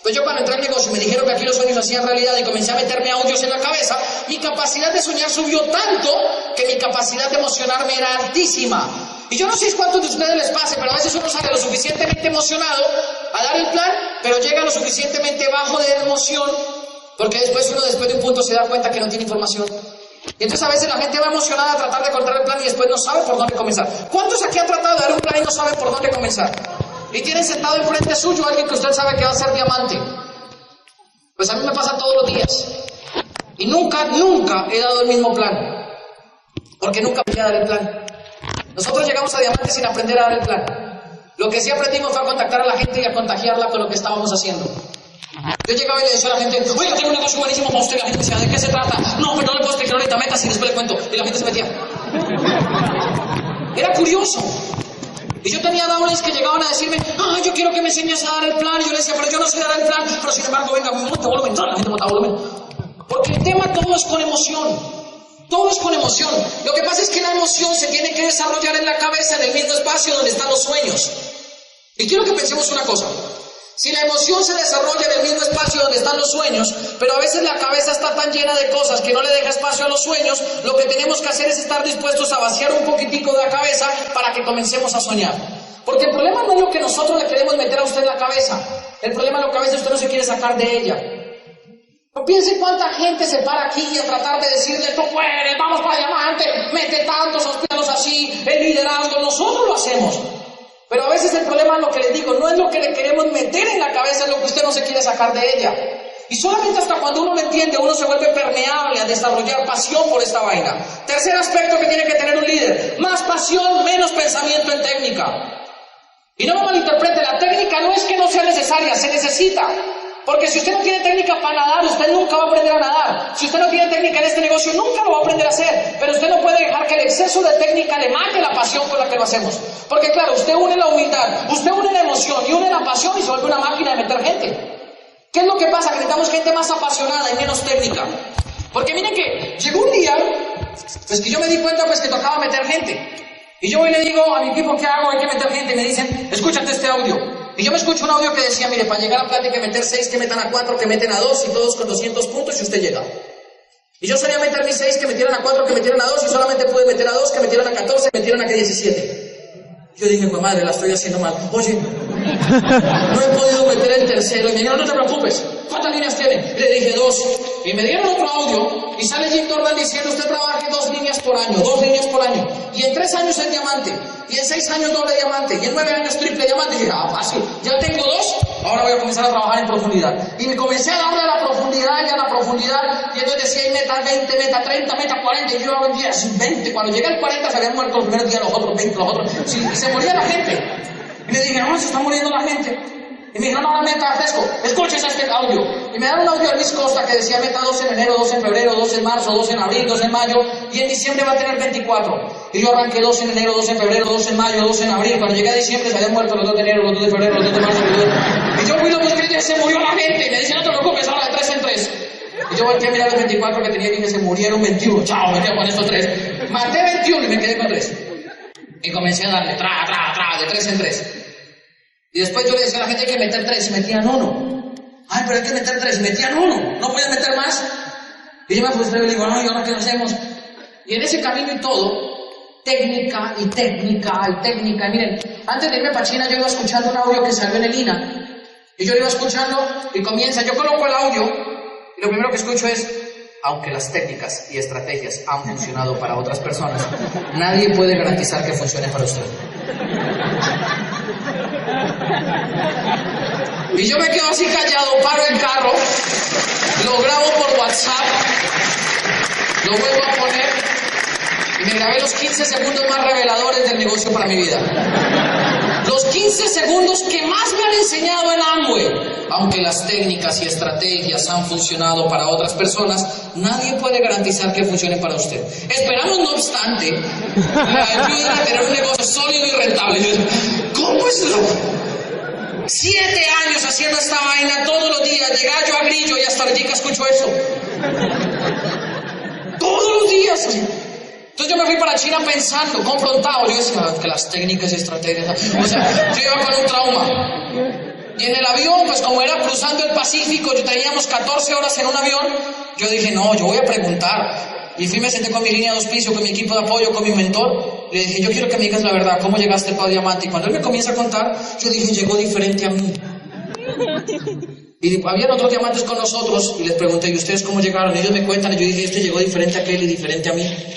pues yo cuando entré al negocio me dijeron que aquí los sueños se hacían realidad y comencé a meterme audios en la cabeza, mi capacidad de soñar subió tanto que mi capacidad de emocionarme era altísima. Y yo no sé cuántos de ustedes les pase, pero a veces uno sale lo suficientemente emocionado a dar el plan, pero llega lo suficientemente bajo de emoción, porque después de un punto se da cuenta que no tiene información. Y entonces a veces la gente va emocionada a tratar de encontrar el plan y después no sabe por dónde comenzar. ¿Cuántos aquí han tratado de dar un plan y no saben por dónde comenzar? Y tienen sentado enfrente suyo a alguien que usted sabe que va a ser diamante. Pues a mí me pasa todos los días. Y nunca he dado el mismo plan. Porque nunca aprendí a dar el plan. Nosotros llegamos a diamante sin aprender a dar el plan. Lo que sí aprendimos fue a contactar a la gente y a contagiarla con lo que estábamos haciendo. Yo llegaba y le decía a la gente, oiga, tengo un negocio buenísimo para usted. Y la gente decía, ¿de qué se trata? No, pero no le puedo explicar ahorita, metas y después le cuento. Y la gente se metía. Era curioso. Y yo tenía downlines que llegaban a decirme, yo quiero que me enseñes a dar el plan. Y yo le decía, pero yo no sé dar el plan. Pero sin embargo, venga, monta volumen. La gente monta volumen. Porque el tema todo es con emoción. Todo es con emoción. Lo que pasa es que la emoción se tiene que desarrollar en la cabeza, en el mismo espacio donde están los sueños. Y quiero que pensemos una cosa. Si la emoción se desarrolla en el mismo espacio donde están los sueños, pero a veces la cabeza está tan llena de cosas que no le deja espacio a los sueños, lo que tenemos que hacer es estar dispuestos a vaciar un poquitico de la cabeza para que comencemos a soñar. Porque el problema no es lo que nosotros le queremos meter a usted en la cabeza. El problema es lo que a veces usted no se quiere sacar de ella. No piense cuánta gente se para aquí a tratar de decirle, tú puedes, vamos para diamante, mete tantos, hospídalos así, el liderazgo, nosotros lo hacemos. Pero a veces el problema es lo que les digo, no es lo que le queremos meter en la cabeza, es lo que usted no se quiere sacar de ella. Y solamente hasta cuando uno lo entiende, uno se vuelve permeable a desarrollar pasión por esta vaina. Tercer aspecto que tiene que tener un líder, más pasión, menos pensamiento en técnica. Y no me malinterprete, la técnica no es que no sea necesaria, se necesita. Porque si usted no tiene técnica para nadar, usted nunca va a aprender a nadar. Si usted no tiene técnica en este negocio, nunca lo va a aprender a hacer. Pero usted no puede dejar que el exceso de técnica le mate la pasión con la que lo hacemos. Porque claro, usted une la humildad, usted une la emoción y une la pasión y se vuelve una máquina de meter gente. ¿Qué es lo que pasa? Que necesitamos gente más apasionada y menos técnica. Porque miren que llegó un día, pues que yo me di cuenta pues que tocaba meter gente. Y yo hoy le digo a mi equipo, ¿qué hago? Hay que meter gente. Y me dicen, escúchate este audio. Y yo me escucho un audio que decía, mire, para llegar a plata hay que meter 6, que metan a 4, que meten a 2 y todos con 200 puntos y usted llega. Y yo solía meter mis 6, que metieran a 4, que metieran a 2 y solamente pude meter a 2, que metieran a 14, que metieran a 17. Yo dije, pues madre, la estoy haciendo mal. Oye, no he podido meter el tercero. Y me dijeron, no te preocupes, ¿cuántas líneas tiene? Y le dije 2. Y me dieron otro audio y sale Jim Dornan diciendo, usted trabaje 2 líneas por año, 2 líneas por año. Y en 3 años es diamante. Y en 6 años doble diamante. Y en 9 años triple diamante. Y dije, fácil, ya tengo 2, ahora voy a comenzar a trabajar en profundidad. Y me comencé a darle a la profundidad y a la profundidad. Y entonces decía, meta 20, meta 30, meta 40. Y yo hago 10, 20. Cuando llegué al 40 se habían muerto los primeros días, los otros 20, los otros. Sí, y se moría la gente. Y le dije, no, se está muriendo la gente. Y me dijeron, no, meta fresco, escuches este audio. Y me dieron un audio de Luis Costa que decía, meta 2 en enero, 2 en febrero, 2 en marzo, 2 en abril, 2 en mayo, y en diciembre va a tener 24. Y yo arranqué 2 en enero, 2 en febrero, 2 en mayo, 2 en abril. Cuando llegué a diciembre se habían muerto los 2 de enero, los 2 de febrero, los 2 de marzo, los 2 de... Y yo fui lo busqué y dije, se murió la gente. Y me dice, no te preocupes, ahora de 3 en 3. Y yo volteé a mirar los 24 que tenía y dije, se murieron 21. Chao, me quedo con estos 3. Maté 21 y me quedé con 3. Y comencé a darle, de 3 en 3. Y después yo le decía a la gente, hay que meter 3, y metían 1. Ay, pero hay que meter 3. Metían 1, no podían meter más. Y yo me frustré y le digo, ay, ¿ahora qué hacemos? Y en ese camino y todo, técnica y técnica y técnica. Y miren, antes de irme para China yo iba escuchando un audio que salió en el INA. Y yo lo iba escuchando y comienza, yo coloco el audio y lo primero que escucho es, aunque las técnicas y estrategias han funcionado para otras personas, nadie puede garantizar que funcione para usted. Y yo me quedo así callado, paro el carro, lo grabo por WhatsApp, lo vuelvo a poner y me grabé los 15 segundos más reveladores del negocio para mi vida. Los 15 segundos que más me han enseñado en Amway. Aunque las técnicas y estrategias han funcionado para otras personas, nadie puede garantizar que funcione para usted. Esperamos, no obstante, la ayuda a tener un negocio sólido y rentable. Yo digo, ¿cómo es lo? 7 años haciendo esta vaina todos los días, de gallo a grillo, y hasta ahorita escucho eso. Todos los días. Entonces yo me fui para China pensando, confrontado. Yo decía, que las técnicas y estrategias. O sea, yo iba con un trauma. Y en el avión, pues como era cruzando el Pacífico, yo teníamos 14 horas en un avión, yo dije, no, yo voy a preguntar. Y fui, me senté con mi línea de auspicio, con mi equipo de apoyo, con mi mentor. Le dije, yo quiero que me digas la verdad, ¿cómo llegaste al Diamante? Y cuando él me comienza a contar, yo dije, llegó diferente a mí. Y habían otros diamantes con nosotros, y les pregunté, ¿y ustedes cómo llegaron? Y ellos me cuentan, y yo dije, este llegó diferente a aquel y diferente a mí.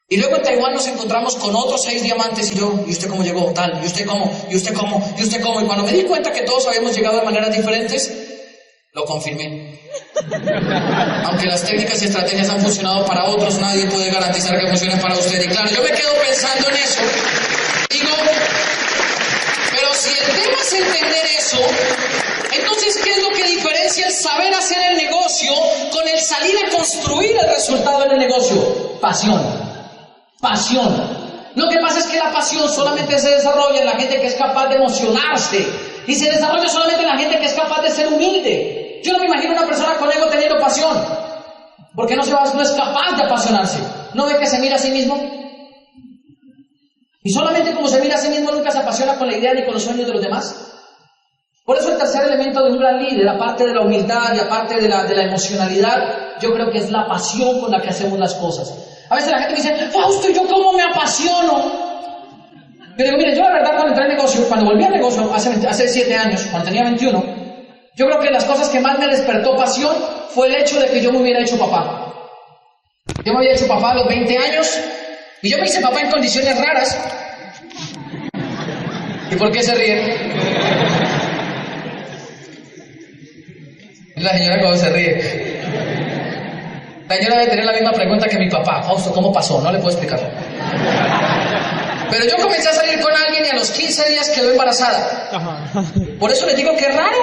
Y luego en Taiwán nos encontramos con otros 6 diamantes y yo, ¿y usted cómo llegó? Tal, ¿y usted cómo? ¿Y usted cómo? ¿Y usted cómo? Y cuando me di cuenta que todos habíamos llegado de maneras diferentes, lo confirmé. Aunque las técnicas y estrategias han funcionado para otros, nadie puede garantizar que funcionen para usted. Y claro, yo me quedo pensando en eso. Digo, pero si el tema es entender eso, entonces, ¿qué es lo que diferencia el saber hacer el negocio con el salir a construir el resultado en el negocio? Pasión. Pasión. Lo que pasa es que la pasión solamente se desarrolla en la gente que es capaz de emocionarse. Y se desarrolla solamente en la gente que es capaz de ser humilde. Yo no me imagino una persona con ego teniendo pasión. Porque no es capaz de apasionarse. ¿No ve que se mira a sí mismo? Y solamente como se mira a sí mismo nunca se apasiona con la idea ni con los sueños de los demás. Por eso el tercer elemento de un gran líder, aparte de la humildad y aparte de la emocionalidad, yo creo que es la pasión con la que hacemos las cosas. A veces la gente me dice, Fausto, ¿yo cómo me apasiono? Yo digo, mire, yo la verdad cuando entré al negocio, cuando volví al negocio hace 7 años, cuando tenía 21, yo creo que las cosas que más me despertó pasión fue el hecho de que yo me hubiera hecho papá. Yo me había hecho papá a los 20 años y yo me hice papá en condiciones raras. ¿Y por qué se ríe? La señora como se ríe. La señora debe tener la misma pregunta que mi papá. Fausto, ¿cómo pasó? No le puedo explicar. Pero yo comencé a salir con alguien y a los 15 días quedó embarazada. Por eso les digo que es raro.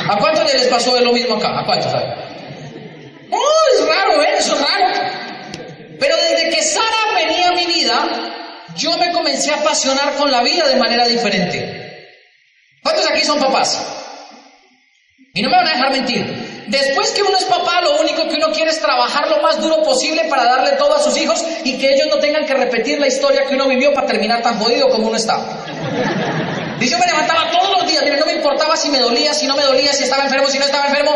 ¿A cuántos les pasó lo mismo acá? ¿A cuántos? No, es raro, eso es raro. Pero desde que Sara venía a mi vida, yo me comencé a apasionar con la vida de manera diferente. ¿Cuántos aquí son papás? Y no me van a dejar mentir. Después que uno es papá, lo único que uno quiere es trabajar lo más duro posible para darle todo a sus hijos y que ellos no tengan que repetir la historia que uno vivió para terminar tan jodido como uno está. Y yo me levantaba todos los días, no me importaba si me dolía, si no me dolía, si estaba enfermo, si no estaba enfermo.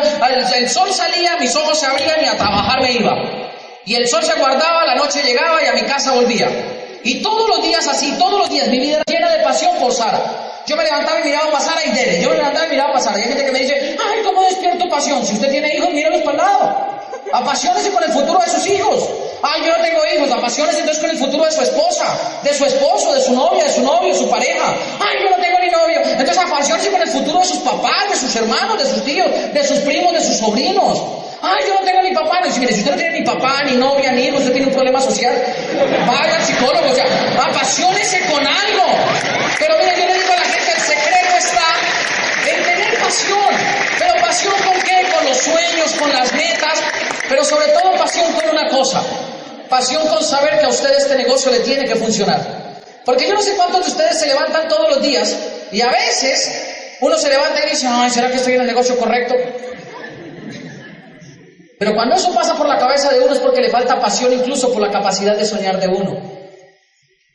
El sol salía, mis ojos se abrían y a trabajar me iba. Y el sol se guardaba, la noche llegaba y a mi casa volvía. Y todos los días así, todos los días, mi vida era llena de pasión por Sara. Yo me levantaba y miraba pasar a Idere. Yo me levantaba y miraba pasar. Y hay gente que me dice, ay, ¿cómo despierto pasión? Si usted tiene hijos, míralos para el lado. Apasionese con el futuro de sus hijos. Ay, yo no tengo hijos. Apasionese entonces con el futuro de su esposa, de su esposo, de su novia, de su novio, de su pareja. Ay, yo no tengo ni novio. Entonces apasionese con el futuro de sus papás, de sus hermanos, de sus tíos, de sus primos, de sus sobrinos. Ay, yo no tengo ni papá. No, mire, si usted no tiene ni papá, ni novia, ni hijos, usted tiene un problema social, vaya al psicólogo. O sea, apasionese con algo. Pero mire, yo le digo a la gente, el secreto está en tener pasión. Pero pasión con qué? Con los sueños, con las metas, pero sobre todo pasión con una cosa. Pasión con saber que a usted este negocio le tiene que funcionar. Porque yo no sé cuántos de ustedes se levantan todos los días y a veces uno se levanta y dice, ay, ¿será que estoy en el negocio correcto? Pero cuando eso pasa por la cabeza de uno es porque le falta pasión incluso por la capacidad de soñar de uno.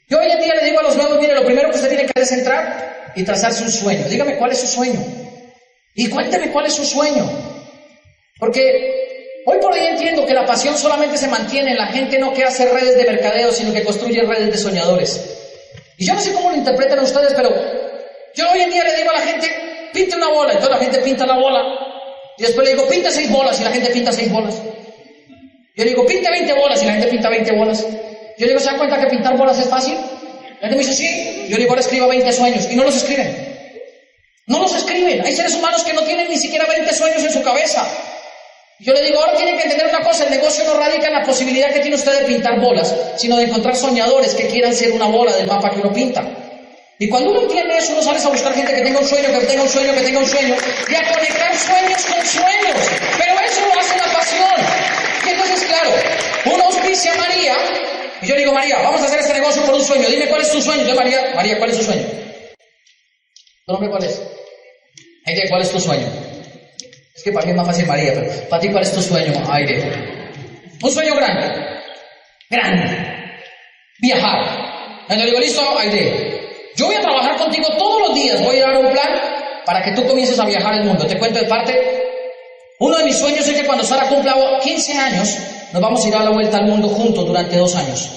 Yo hoy en día le digo a los nuevos, mire, lo primero que usted tiene que hacer es entrar y trazarse un sueño. Dígame cuál es su sueño. Y cuénteme cuál es su sueño. Porque hoy por hoy entiendo que la pasión solamente se mantiene en la gente no que hace redes de mercadeo, sino que construye redes de soñadores. Y yo no sé cómo lo interpretan ustedes, pero yo hoy en día le digo a la gente, pinte una bola, y toda la gente pinta la bola. Y después le digo, pinta 6 bolas, y la gente pinta 6 bolas. Yo le digo, pinte 20 bolas, y la gente pinta 20 bolas. Yo le digo, ¿se dan cuenta que pintar bolas es fácil? La gente me dice, sí. Yo le digo, ahora escriba 20 sueños, y no los escriben. No los escriben. Hay seres humanos que no tienen ni siquiera 20 sueños en su cabeza. Yo le digo, ahora tienen que entender una cosa, el negocio no radica en la posibilidad que tiene usted de pintar bolas, sino de encontrar soñadores que quieran ser una bola del mapa que uno pinta. Y cuando uno entiende eso, uno sale a buscar gente que tenga un sueño, que tenga un sueño, que tenga un sueño, y a conectar sueños con sueños. Pero eso lo hace la pasión. Y entonces, claro, uno auspicia a María, y yo le digo, María, vamos a hacer este negocio por un sueño, dime cuál es tu sueño. Entonces, María, ¿cuál es tu sueño? ¿Tu nombre cuál es? Aide, ¿cuál es tu sueño? Es que para mí es más fácil María, pero para ti, ¿cuál es tu sueño, Aide? Un sueño grande. Grande. Viajar. Entonces digo, listo, Aide. Yo voy a trabajar contigo todos los días. Voy a dar un plan para que tú comiences a viajar el mundo. Te cuento de parte. Uno de mis sueños es que cuando Sara cumpla 15 años, nos vamos a ir a la vuelta al mundo juntos durante 2 años.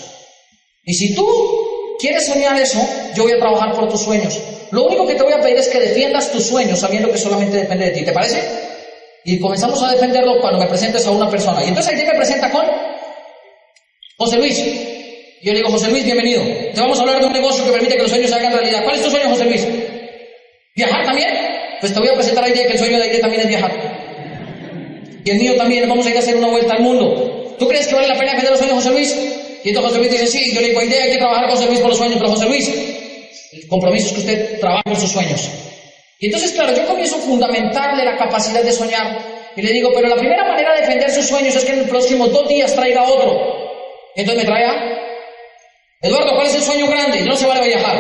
Y si tú quieres soñar eso, yo voy a trabajar por tus sueños. Lo único que te voy a pedir es que defiendas tus sueños sabiendo que solamente depende de ti. ¿Te parece? Y comenzamos a defenderlo cuando me presentes a una persona. Y entonces ahí te me presenta con José Luis. Y yo le digo, José Luis, bienvenido. Te vamos a hablar de un negocio que permite que los sueños se hagan realidad. ¿Cuál es tu sueño, José Luis? ¿Viajar también? Pues te voy a presentar a Aide, que el sueño de Aide también es viajar. Y el mío también, vamos a ir a hacer una vuelta al mundo. ¿Tú crees que vale la pena defender los sueños, José Luis? Y entonces José Luis dice, sí. Yo le digo, Aide, hay que trabajar con José Luis por los sueños. Pero José Luis, el compromiso es que usted trabaje por sus sueños. Y entonces, claro, yo comienzo a fundamentarle la capacidad de soñar. Y le digo, pero la primera manera de defender sus sueños es que en los próximos 2 días traiga otro. Y entonces me trae a Eduardo, ¿cuál es el sueño grande? Yo no se vale viajar.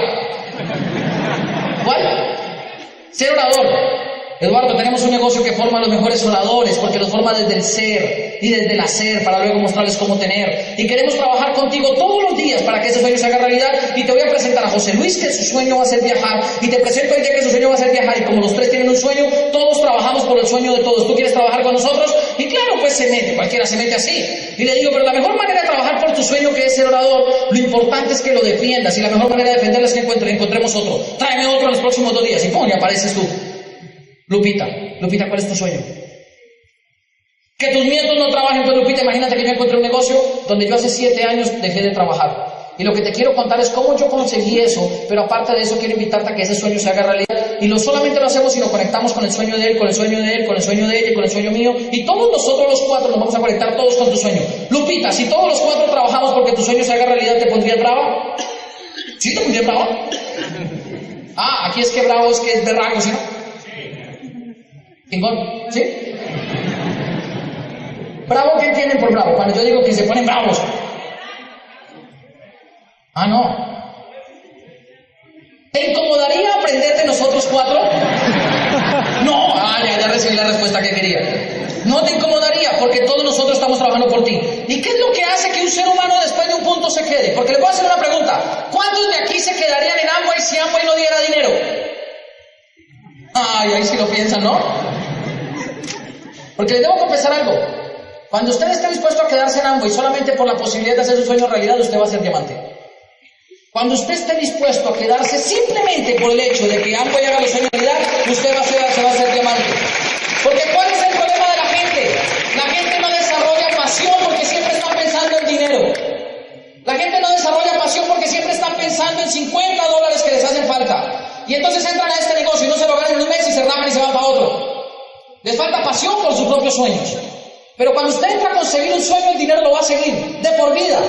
¿Cuál? Ser orador. Eduardo, tenemos un negocio que forma a los mejores oradores, porque los forma desde el ser y desde el hacer, para luego mostrarles cómo tener. Y queremos trabajar contigo todos los días para que ese sueño se haga realidad. Y te voy a presentar a José Luis, que su sueño va a ser viajar. Y te presento a Aide, que su sueño va a ser viajar. Y como los 3 tienen un sueño, todos trabajamos por el sueño de todos. ¿Tú quieres trabajar con nosotros? Y claro, pues se mete, cualquiera se mete así. Y le digo, pero la mejor manera de trabajar por tu sueño, que es ser orador, lo importante es que lo defiendas. Y la mejor manera de defenderlo es que encontremos otro. Tráeme otro en los próximos 2 días. Y ¡pum! Y apareces tú. Lupita, ¿cuál es tu sueño? Que tus nietos no trabajen. Pues Lupita, imagínate que yo encontré un negocio donde yo hace 7 años dejé de trabajar. Y lo que te quiero contar es cómo yo conseguí eso, pero aparte de eso quiero invitarte a que ese sueño se haga realidad. Y no solamente lo hacemos, sino conectamos con el sueño de él, con el sueño de él, con el sueño de ella y con el sueño mío. Y todos nosotros los 4 nos vamos a conectar todos con tu sueño. Lupita, si todos los 4 trabajamos porque tu sueño se haga realidad, ¿te pondrías brava? ¿Sí te pondrías brava? Ah, aquí es que bravo es que es berraco, ¿sí no? ¿Chingón? ¿Sí? ¿Bravo qué entienden por bravo? Cuando yo digo que se ponen bravos. Ah, no. ¿Te incomodaría aprender de nosotros 4? No. Ah, ya recibí la respuesta que quería. No te incomodaría porque todos nosotros estamos trabajando por ti. ¿Y qué es lo que hace que un ser humano después de un punto se quede? Porque le voy a hacer una pregunta. ¿Cuántos de aquí se quedarían en Amway si Amway no diera dinero? Ay, ahí sí lo piensan, ¿no? Porque les debo confesar algo. Cuando usted esté dispuesto a quedarse en Amway solamente por la posibilidad de hacer su sueño realidad, usted va a ser diamante. Cuando usted esté dispuesto a quedarse simplemente por el hecho de que Amway haga los sueños realidad, usted se va a hacer diamante. Porque ¿cuál es el problema de la gente? La gente no desarrolla pasión porque siempre están pensando en dinero. La gente no desarrolla pasión porque siempre están pensando en $50 que les hacen falta. Y entonces entran a este negocio y no se lo ganan en un mes y se raman y se van para otro. Les falta pasión por sus propios sueños. Pero cuando usted entra a conseguir un sueño, el dinero lo va a seguir de por vida.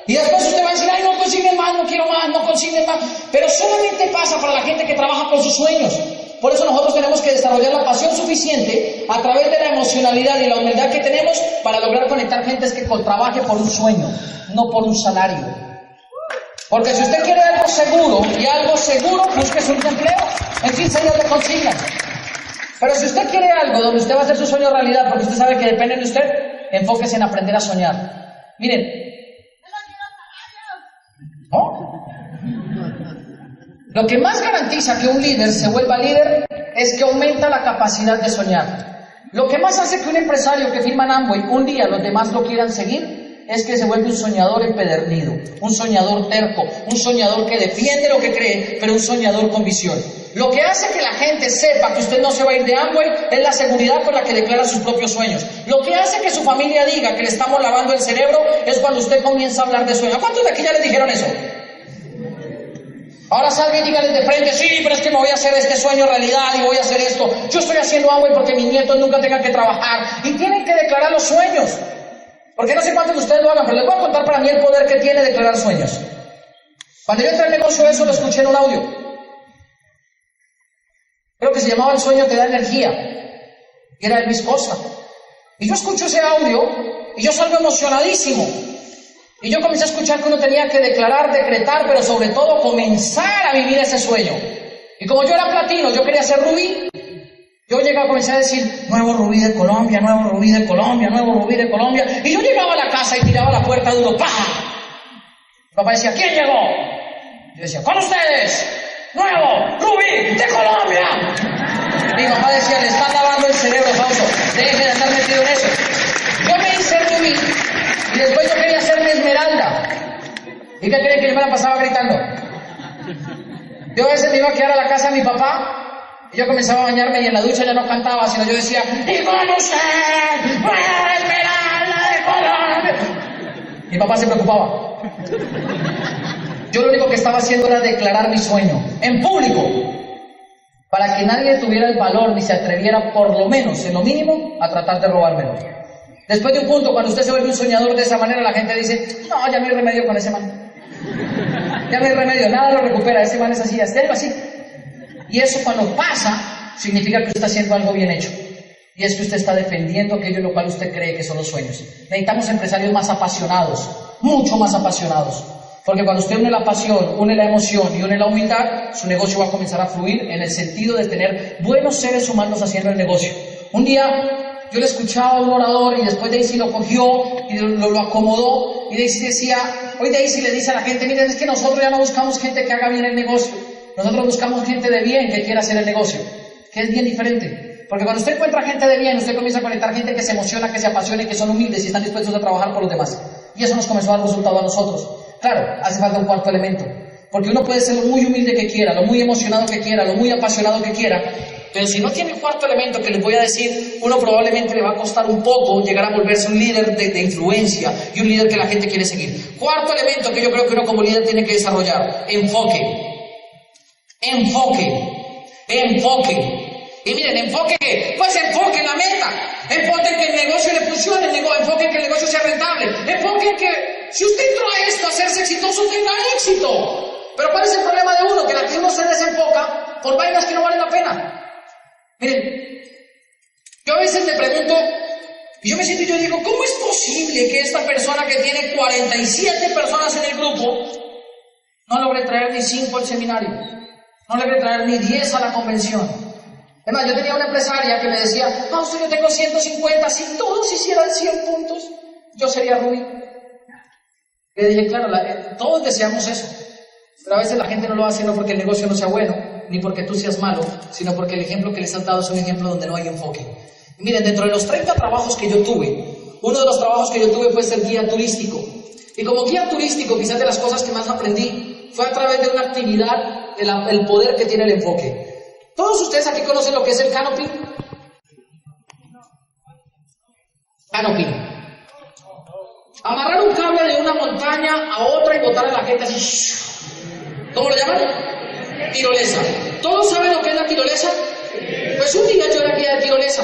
Y después usted va a decir, ay, no consiguen más, no quiero más, no consiguen más. Pero solamente pasa para la gente que trabaja por sus sueños. Por eso nosotros tenemos que desarrollar la pasión suficiente a través de la emocionalidad y la humildad que tenemos para lograr conectar gente que trabaje por un sueño, no por un salario. Porque si usted quiere algo seguro, y algo seguro, busque un empleo, en 15 días le consignan. Pero si usted quiere algo donde usted va a hacer su sueño realidad, porque usted sabe que depende de usted, enfóquese en aprender a soñar. Miren, ¿no? Lo que más garantiza que un líder se vuelva líder es que aumenta la capacidad de soñar. Lo que más hace que un empresario que firma en Amway un día los demás lo quieran seguir es que se vuelve un soñador empedernido, un soñador terco, un soñador que defiende lo que cree, pero un soñador con visión. Lo que hace que la gente sepa que usted no se va a ir de Amway es la seguridad con la que declara sus propios sueños. Lo que hace que su familia diga que le estamos lavando el cerebro es cuando usted comienza a hablar de sueños. ¿Cuántos de aquí ya les dijeron eso? Ahora salga y dígales de frente, sí, pero es que me voy a hacer este sueño realidad y voy a hacer esto. Yo estoy haciendo Amway porque mis nietos nunca tengan que trabajar. Y tienen que declarar los sueños. Porque no sé cuántos de ustedes lo hagan, pero les voy a contar para mí el poder que tiene declarar sueños. Cuando yo entré al negocio, eso lo escuché en un audio. Creo que se llamaba El sueño te da energía. Y era de Luis Costa. Y yo escucho ese audio y yo salgo emocionadísimo. Y yo comencé a escuchar que uno tenía que declarar, decretar, pero sobre todo comenzar a vivir ese sueño. Y como yo era platino, yo quería ser rubí. Yo llegaba, comencé a decir, nuevo rubí de Colombia, nuevo rubí de Colombia, nuevo rubí de Colombia. Y yo llegaba a la casa y tiraba la puerta duro, ¡pah! Mi papá decía, ¿quién llegó? Yo decía, con ustedes, nuevo rubí de Colombia. Mi papá decía, le están lavando el cerebro, Fausto, deje de estar metido en eso. Yo me hice rubí y después yo quería hacerme esmeralda. ¿Y qué creen que yo me la pasaba gritando? Yo a veces me iba a quedar a la casa de mi papá. Y yo comenzaba a bañarme y en la ducha ya no cantaba, sino yo decía, ¡y con usted, nueva esmeralda de Colombia! Mi papá se preocupaba. Yo lo único que estaba haciendo era declarar mi sueño, en público, para que nadie tuviera el valor ni se atreviera, por lo menos, en lo mínimo, a tratar de robármelo. Después de un punto, cuando usted se vuelve un soñador de esa manera, la gente dice, no, ya no hay remedio con ese man. Ya no hay remedio, nada lo recupera, ese man es así, es algo así. Y eso cuando pasa, significa que usted está haciendo algo bien hecho. Y es que usted está defendiendo aquello en lo cual usted cree que son los sueños. Necesitamos empresarios más apasionados, mucho más apasionados. Porque cuando usted une la pasión, une la emoción y une la humildad, su negocio va a comenzar a fluir en el sentido de tener buenos seres humanos haciendo el negocio. Un día yo le escuchaba a un orador y después Daisy lo cogió y lo acomodó. Y Daisy decía, hoy Daisy le dice a la gente, miren, es que nosotros ya no buscamos gente que haga bien el negocio. Nosotros buscamos gente de bien que quiera hacer el negocio, que es bien diferente. Porque cuando usted encuentra gente de bien, usted comienza a conectar gente que se emociona, que se apasiona y que son humildes y están dispuestos a trabajar por los demás. Y eso nos comenzó a dar resultado a nosotros. Claro, hace falta un cuarto elemento. Porque uno puede ser lo muy humilde que quiera, lo muy emocionado que quiera, lo muy apasionado que quiera, pero si no tiene el cuarto elemento que les voy a decir, uno probablemente le va a costar un poco llegar a volverse un líder de influencia y un líder que la gente quiere seguir. Cuarto elemento que yo creo que uno como líder tiene que desarrollar, enfoque. Enfoque. Y miren, ¿enfoque qué? Pues enfoque en la meta. Enfoque en que el negocio le funcione, enfoque en que el negocio sea rentable. Enfoque en que si usted entró a esto a hacerse exitoso, tenga éxito. Pero ¿cuál es el problema de uno? Que la que uno se desenfoca por vainas que no valen la pena. Miren, yo a veces me pregunto, y yo me siento y yo digo, ¿cómo es posible que esta persona que tiene 47 personas en el grupo no logre traer ni 5 al seminario? No logré traer ni 10 a la convención. Es más, yo tenía una empresaria que me decía, no, yo tengo 150, si todos hicieran 100 puntos, yo sería rubí. Y le dije, claro, todos deseamos eso, pero a veces la gente no lo hace no porque el negocio no sea bueno, ni porque tú seas malo, sino porque el ejemplo que les has dado es un ejemplo donde no hay enfoque. Y miren, dentro de los 30 trabajos que yo tuve, uno de los trabajos que yo tuve fue ser guía turístico. Y como guía turístico, quizás de las cosas que más aprendí fue a través de una actividad, el poder que tiene el enfoque. ¿Todos ustedes aquí conocen lo que es el canopy? Canopy. Amarrar un cable de una montaña a otra y botar a la gente así. ¿Cómo lo llaman? Tirolesa. ¿Todos saben lo que es la tirolesa? Pues un día yo era guía de tirolesa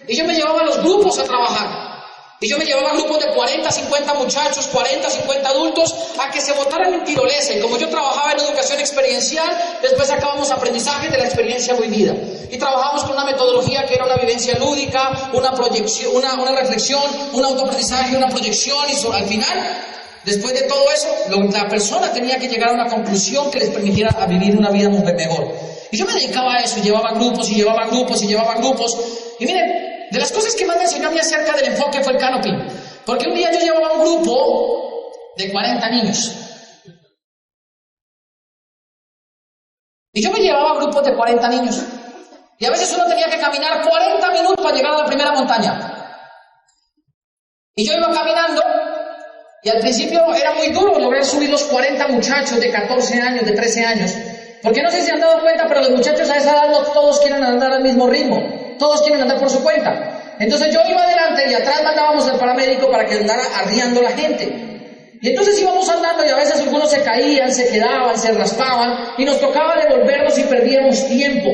y yo me llevaba a los grupos a trabajar. Y yo me llevaba grupos de 40, 50 muchachos, 40, 50 adultos a que se botaran en tirolesa. Y como yo trabajaba en educación experiencial, después sacábamos aprendizaje de la experiencia vivida. Y trabajábamos con una metodología que era una vivencia lúdica, una proyección, una reflexión, un autoaprendizaje, una proyección. Y al final, después de todo eso, la persona tenía que llegar a una conclusión que les permitiera a vivir una vida mejor. Y yo me dedicaba a eso, llevaba grupos y llevaba grupos y llevaba grupos. Y miren, de las cosas que más me enseñó a mí acerca del enfoque fue el canopy. Porque un día yo llevaba un grupo de 40 niños. Y yo me llevaba grupos de 40 niños. Y a veces uno tenía que caminar 40 minutos para llegar a la primera montaña. Y yo iba caminando, y al principio era muy duro lograr subir los 40 muchachos de 14 años, de 13 años. Porque no sé si se han dado cuenta, pero los muchachos a esa edad no todos quieren andar al mismo ritmo. Todos quieren andar por su cuenta. Entonces yo iba adelante y atrás mandábamos al paramédico para que andara arriando la gente. Y entonces íbamos andando y a veces algunos se caían, se quedaban, se raspaban y nos tocaba devolvernos y perdíamos tiempo.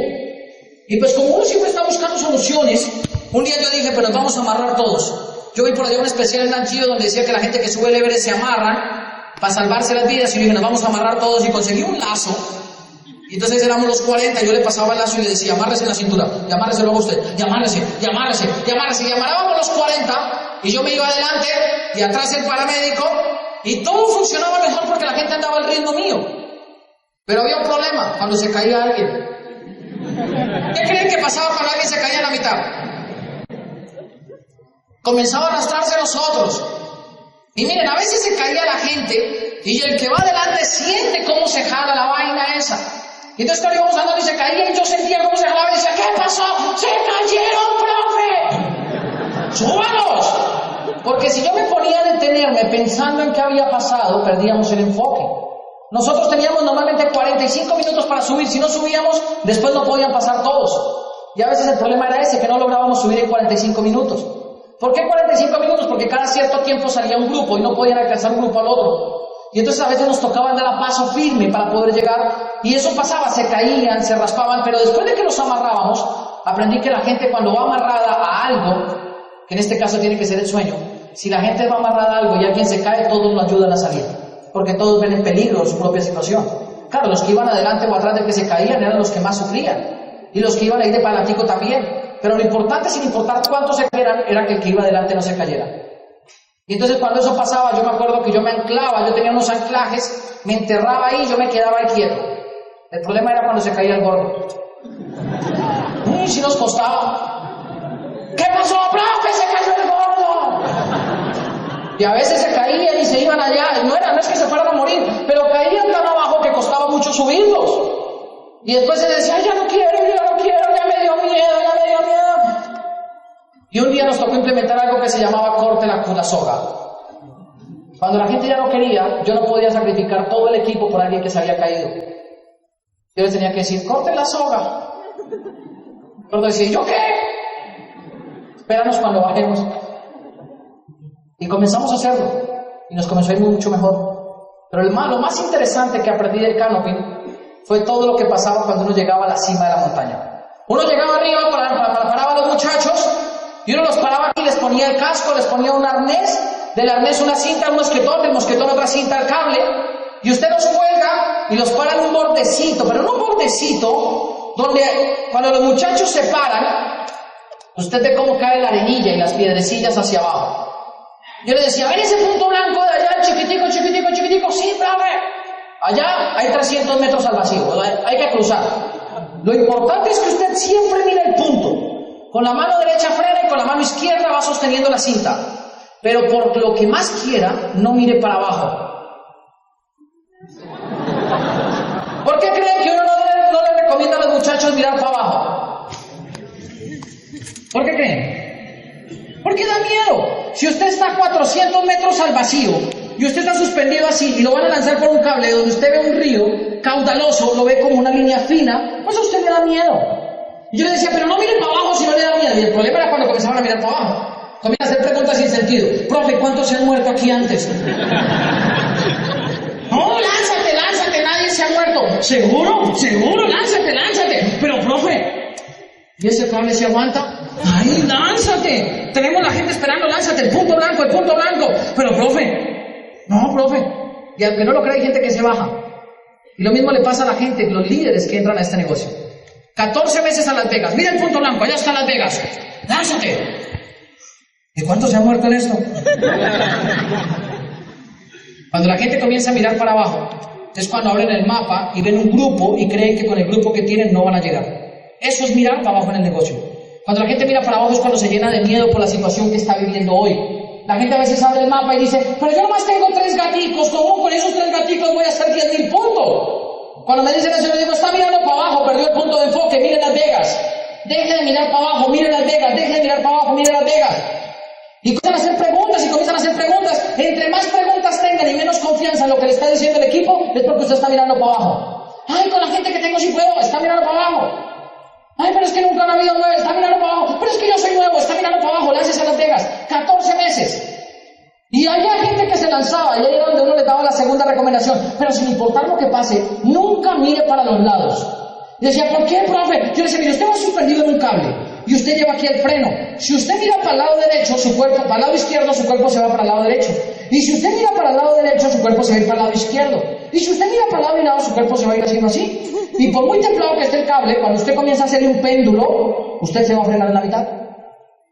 Y pues como uno siempre está buscando soluciones, un día yo dije, pero nos vamos a amarrar todos. Yo vi por allá un especial en Nanchillo donde decía que la gente que sube el Everest se amarra para salvarse las vidas y yo dije, nos vamos a amarrar todos y conseguí un lazo. Y entonces éramos los 40 y yo le pasaba el lazo y le decía, amárrese en la cintura, y amárrese luego usted, y amárrese, y amárrese, y amárrese. Y amarrábamos los 40 y yo me iba adelante y atrás el paramédico y todo funcionaba mejor porque la gente andaba al ritmo mío. Pero había un problema cuando se caía alguien. ¿Qué creen que pasaba cuando alguien se caía a la mitad? Comenzaba a arrastrarse los otros. Y miren, a veces se caía la gente y el que va adelante siente cómo se jala la vaina esa. Y entonces cuando íbamos andando y se caía y yo sentía cómo se jalaba y decía, ¿qué pasó? ¡Se cayeron, profe! ¡Súbalos! Porque si yo me ponía a detenerme pensando en qué había pasado, perdíamos el enfoque. Nosotros teníamos normalmente 45 minutos para subir. Si no subíamos, después no podían pasar todos. Y a veces el problema era ese, que no lográbamos subir en 45 minutos. ¿Por qué 45 minutos? Porque cada cierto tiempo salía un grupo y no podían alcanzar un grupo al otro. Y entonces a veces nos tocaba andar a paso firme para poder llegar. Y eso pasaba, se caían, se raspaban. Pero después de que los amarrábamos, aprendí que la gente cuando va amarrada a algo, que en este caso tiene que ser el sueño, si la gente va amarrada a algo y alguien se cae, todos lo ayudan a salir. Porque todos ven en peligro su propia situación. Claro, los que iban adelante o atrás del que se caían eran los que más sufrían. Y los que iban ahí de palatico también. Pero lo importante, sin importar cuántos se cayeran, era que el que iba adelante no se cayera. Y entonces cuando eso pasaba, yo me acuerdo que yo me anclaba, yo tenía unos anclajes, me enterraba ahí y yo me quedaba ahí quieto. El problema era cuando se caía el gordo. Si nos costaba. ¿Qué pasó, profe? ¡Se cayó el gordo! Y a veces se caían y se iban allá. No es que se fueran a morir, pero caían tan abajo que costaba mucho subirlos. Y después se decía, ya no quiero, ya me dio miedo. Y un día nos tocó implementar algo que se llamaba corte la soga. Cuando la gente ya no quería, yo no podía sacrificar todo el equipo por alguien que se había caído. Yo les tenía que decir, corte la soga. Pero decía, ¿yo qué? Espéranos cuando bajemos. Y comenzamos a hacerlo. Y nos comenzó a ir mucho mejor. Pero lo más interesante que aprendí del canopy fue todo lo que pasaba cuando uno llegaba a la cima de la montaña. Uno llegaba arriba, paraba a los muchachos, y uno los paraba aquí, les ponía el casco, les ponía un arnés, del arnés una cinta, un mosquetón, del mosquetón otra cinta al cable, y usted los cuelga y los para en un bordecito, pero no un bordecito donde cuando los muchachos se paran, usted ve cómo cae la arenilla y las piedrecillas hacia abajo. Yo le decía, ven ese punto blanco de allá, chiquitico, sí, profe. Allá hay 300 metros al vacío, hay que cruzar. Lo importante es que usted siempre mire el punto. Con la mano derecha frena y con la mano izquierda va sosteniendo la cinta. Pero por lo que más quiera, no mire para abajo. ¿Por qué creen que uno no le recomienda a los muchachos mirar para abajo? ¿Por qué creen? Porque da miedo. Si usted está a 400 metros al vacío y usted está suspendido así y lo van a lanzar por un cable donde usted ve un río caudaloso, lo ve como una línea fina, pues a usted le da miedo. Y yo le decía, pero no miren para abajo si no le da miedo. Y el problema era cuando comenzaban a mirar para abajo. Comienzan a hacer preguntas sin sentido. Profe, ¿cuántos se han muerto aquí antes? No, lánzate, nadie se ha muerto. ¿Seguro? Lánzate. Pero, profe, ¿y ese cable se aguanta? ¡Ay, lánzate! Tenemos la gente esperando, lánzate, el punto blanco. Pero, profe, no, profe. Y aunque no lo crea, hay gente que se baja. Y lo mismo le pasa a la gente, los líderes que entran a este negocio. 14 meses a Las Vegas. Mira el punto blanco, allá está Las Vegas. ¡Lánzate! ¿Y cuántos se han muerto en esto? Cuando la gente comienza a mirar para abajo, es cuando abren el mapa y ven un grupo y creen que con el grupo que tienen no van a llegar. Eso es mirar para abajo en el negocio. Cuando la gente mira para abajo es cuando se llena de miedo por la situación que está viviendo hoy. La gente a veces abre el mapa y dice, pero yo nomás tengo 3 gaticos, ¿cómo con esos 3 gaticos voy a hacer 10,000 puntos? Cuando me dicen eso, yo digo, está mirando para abajo, perdió el punto de enfoque, miren Las Vegas. deje de mirar para abajo, mire Las Vegas, deje de mirar para abajo, mire Las Vegas. Y comienzan a hacer preguntas y comienzan a hacer preguntas. Entre más preguntas tengan y menos confianza en lo que le está diciendo el equipo, es porque usted está mirando para abajo. Ay, con la gente que tengo sí puedo, está mirando para abajo. Ay, pero es que nunca han habido nueve, está mirando para abajo. Pero es que yo soy nuevo, está mirando para abajo, lances a Las Vegas. 14 meses. Y había gente que se lanzaba, y ahí era donde uno le daba la segunda recomendación. Pero sin importar lo que pase, nunca mire para los lados. Y decía, ¿por qué, profe? Yo le decía, mire, usted va suspendido en un cable, y usted lleva aquí el freno. Si usted mira para el lado derecho, su cuerpo, para el lado izquierdo, su cuerpo se va para el lado derecho. Y si usted mira para el lado derecho, su cuerpo se va a ir para el lado izquierdo. Y si usted mira para el lado y lado, su cuerpo se va a ir haciendo así. Y por muy templado que esté el cable, cuando usted comienza a hacerle un péndulo, usted se va a frenar en la mitad.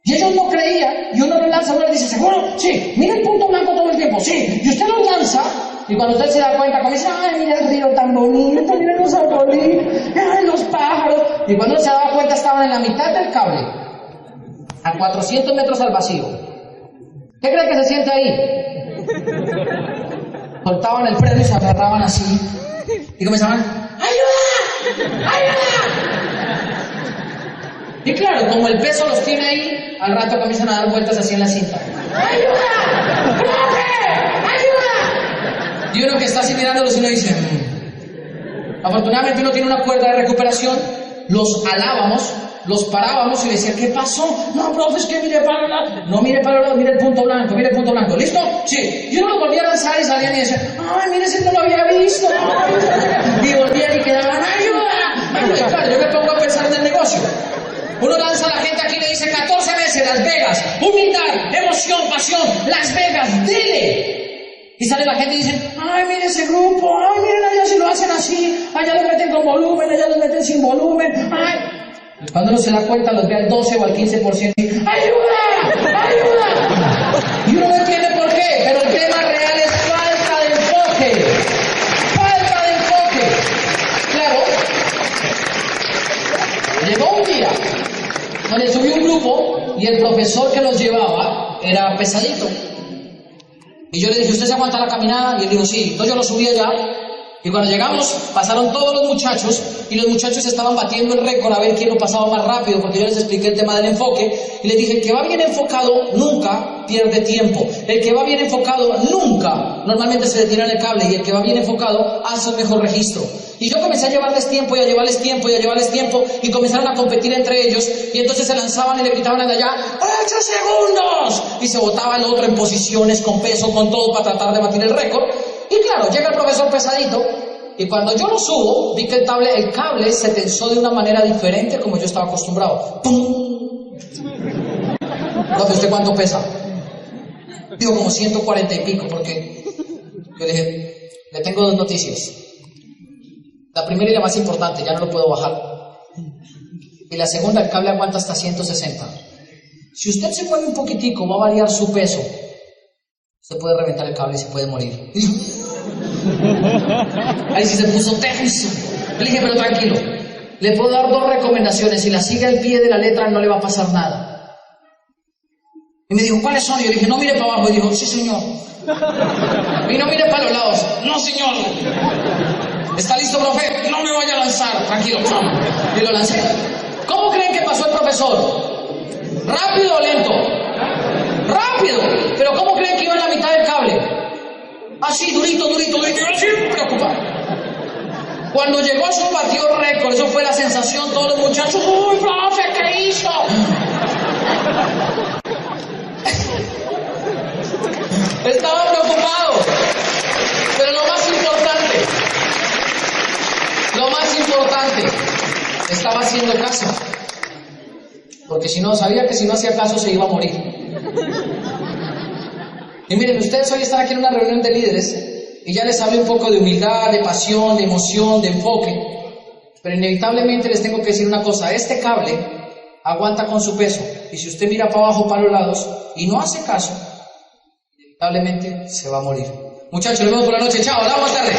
Y ellos no creían, y uno lo lanza, uno le dice, ¿seguro? Sí, mira el punto blanco todo el tiempo, sí. Y usted lo lanza, y cuando usted se da cuenta, comienza, ay, mira el río tan bonito, mira los arbolitos, ay, los pájaros. Y cuando uno se daba cuenta, estaban en la mitad del cable, a 400 metros al vacío. ¿Qué cree que se siente ahí? Soltaban el freno y se agarraban así, y comenzaban, ¡ayuda! ¡Ayuda! Y claro, como el peso los tiene ahí, al rato comienzan a dar vueltas así en la cinta. ¡Ayuda! ¡Profe! ¡Ayuda! Y uno que está así mirándolos y uno dice, Afortunadamente uno tiene una cuerda de recuperación, los alábamos, los parábamos y le decía, ¿qué pasó? No, profe, es que mire para el lado. No mire para el lado, mire el punto blanco, mire el punto blanco. ¿Listo? Sí. Y uno lo volvía a lanzar y salían y decían, ay, mire, ese no lo había visto. Y volvían y quedaban, ¡ayuda! Y claro, yo me pongo a pensar en el negocio. Uno lanza a la gente aquí y le dice 14 meses, Las Vegas, humildad, emoción, pasión, Las Vegas, dile. Y sale la gente y dicen, ay, mire ese grupo, ay, miren allá si lo hacen así, allá lo meten con volumen, allá lo meten sin volumen, ay. Y cuando uno se da cuenta, los ve al 12 o al 15%, y, ¡ayuda! ¡Ayuda! Y uno no entiende por qué, pero el tema real es falta de enfoque. Falta de enfoque. Claro, llegó un día donde subió un grupo y el profesor que los llevaba era pesadito. Y yo le dije, ¿usted se aguanta la caminada? Y él dijo, sí. Entonces yo lo subí allá. Y cuando llegamos, pasaron todos los muchachos. Y los muchachos estaban batiendo el récord a ver quién lo pasaba más rápido. Porque yo les expliqué el tema del enfoque. Y les dije, el que va bien enfocado nunca pierde tiempo. El que va bien enfocado nunca normalmente se detiene en el cable. Y el que va bien enfocado hace un mejor registro. Y yo comencé a llevarles tiempo y a llevarles tiempo y a llevarles tiempo. Y comenzaron a competir entre ellos. Y entonces se lanzaban y le gritaban al de allá, 8 segundos. Y se botaba el otro en posiciones, con peso, con todo, para tratar de batir el récord. Y claro, llega el profesor pesadito. Y cuando yo lo subo, vi que el cable se tensó de una manera diferente como yo estaba acostumbrado. ¡Pum! Profe, ¿usted cuánto pesa? Digo, como 140 y pico, porque yo le dije, le tengo dos noticias. La primera y la más importante, ya no lo puedo bajar. Y la segunda, el cable aguanta hasta 160. Si usted se mueve un poquitico, va a variar su peso. Usted puede reventar el cable y se puede morir. Ahí sí se puso tenso. Le dije, pero tranquilo, le puedo dar 2 recomendaciones. Si la sigue al pie de la letra, no le va a pasar nada. Y me dijo, ¿cuáles son? Y yo le dije, no mire para abajo. Y dijo, sí, señor. Y no mire para los lados. No, señor. ¿Está listo, profe? No me vaya a lanzar. Tranquilo. Y lo lancé. ¿Cómo creen que pasó el profesor? ¿Rápido o lento? Rápido. Pero ¿cómo creen que iba en la mitad del cable? Así, durito, durito, durito. Y así, preocupado. Cuando llegó a su batió récord, eso fue la sensación. Todos los muchachos, ¡uy, profe, qué hizo! Estaba preocupado. Pero lo más importante, estaba haciendo caso. Porque si no, sabía que si no hacía caso se iba a morir. Y miren, ustedes hoy están aquí en una reunión de líderes y ya les hablé un poco de humildad, de pasión, de emoción, de enfoque. Pero inevitablemente les tengo que decir una cosa, este cable aguanta con su peso. Y si usted mira para abajo, para los lados y no hace caso, inevitablemente se va a morir. Muchachos, nos vemos por la noche. Chao, hablamos más tarde.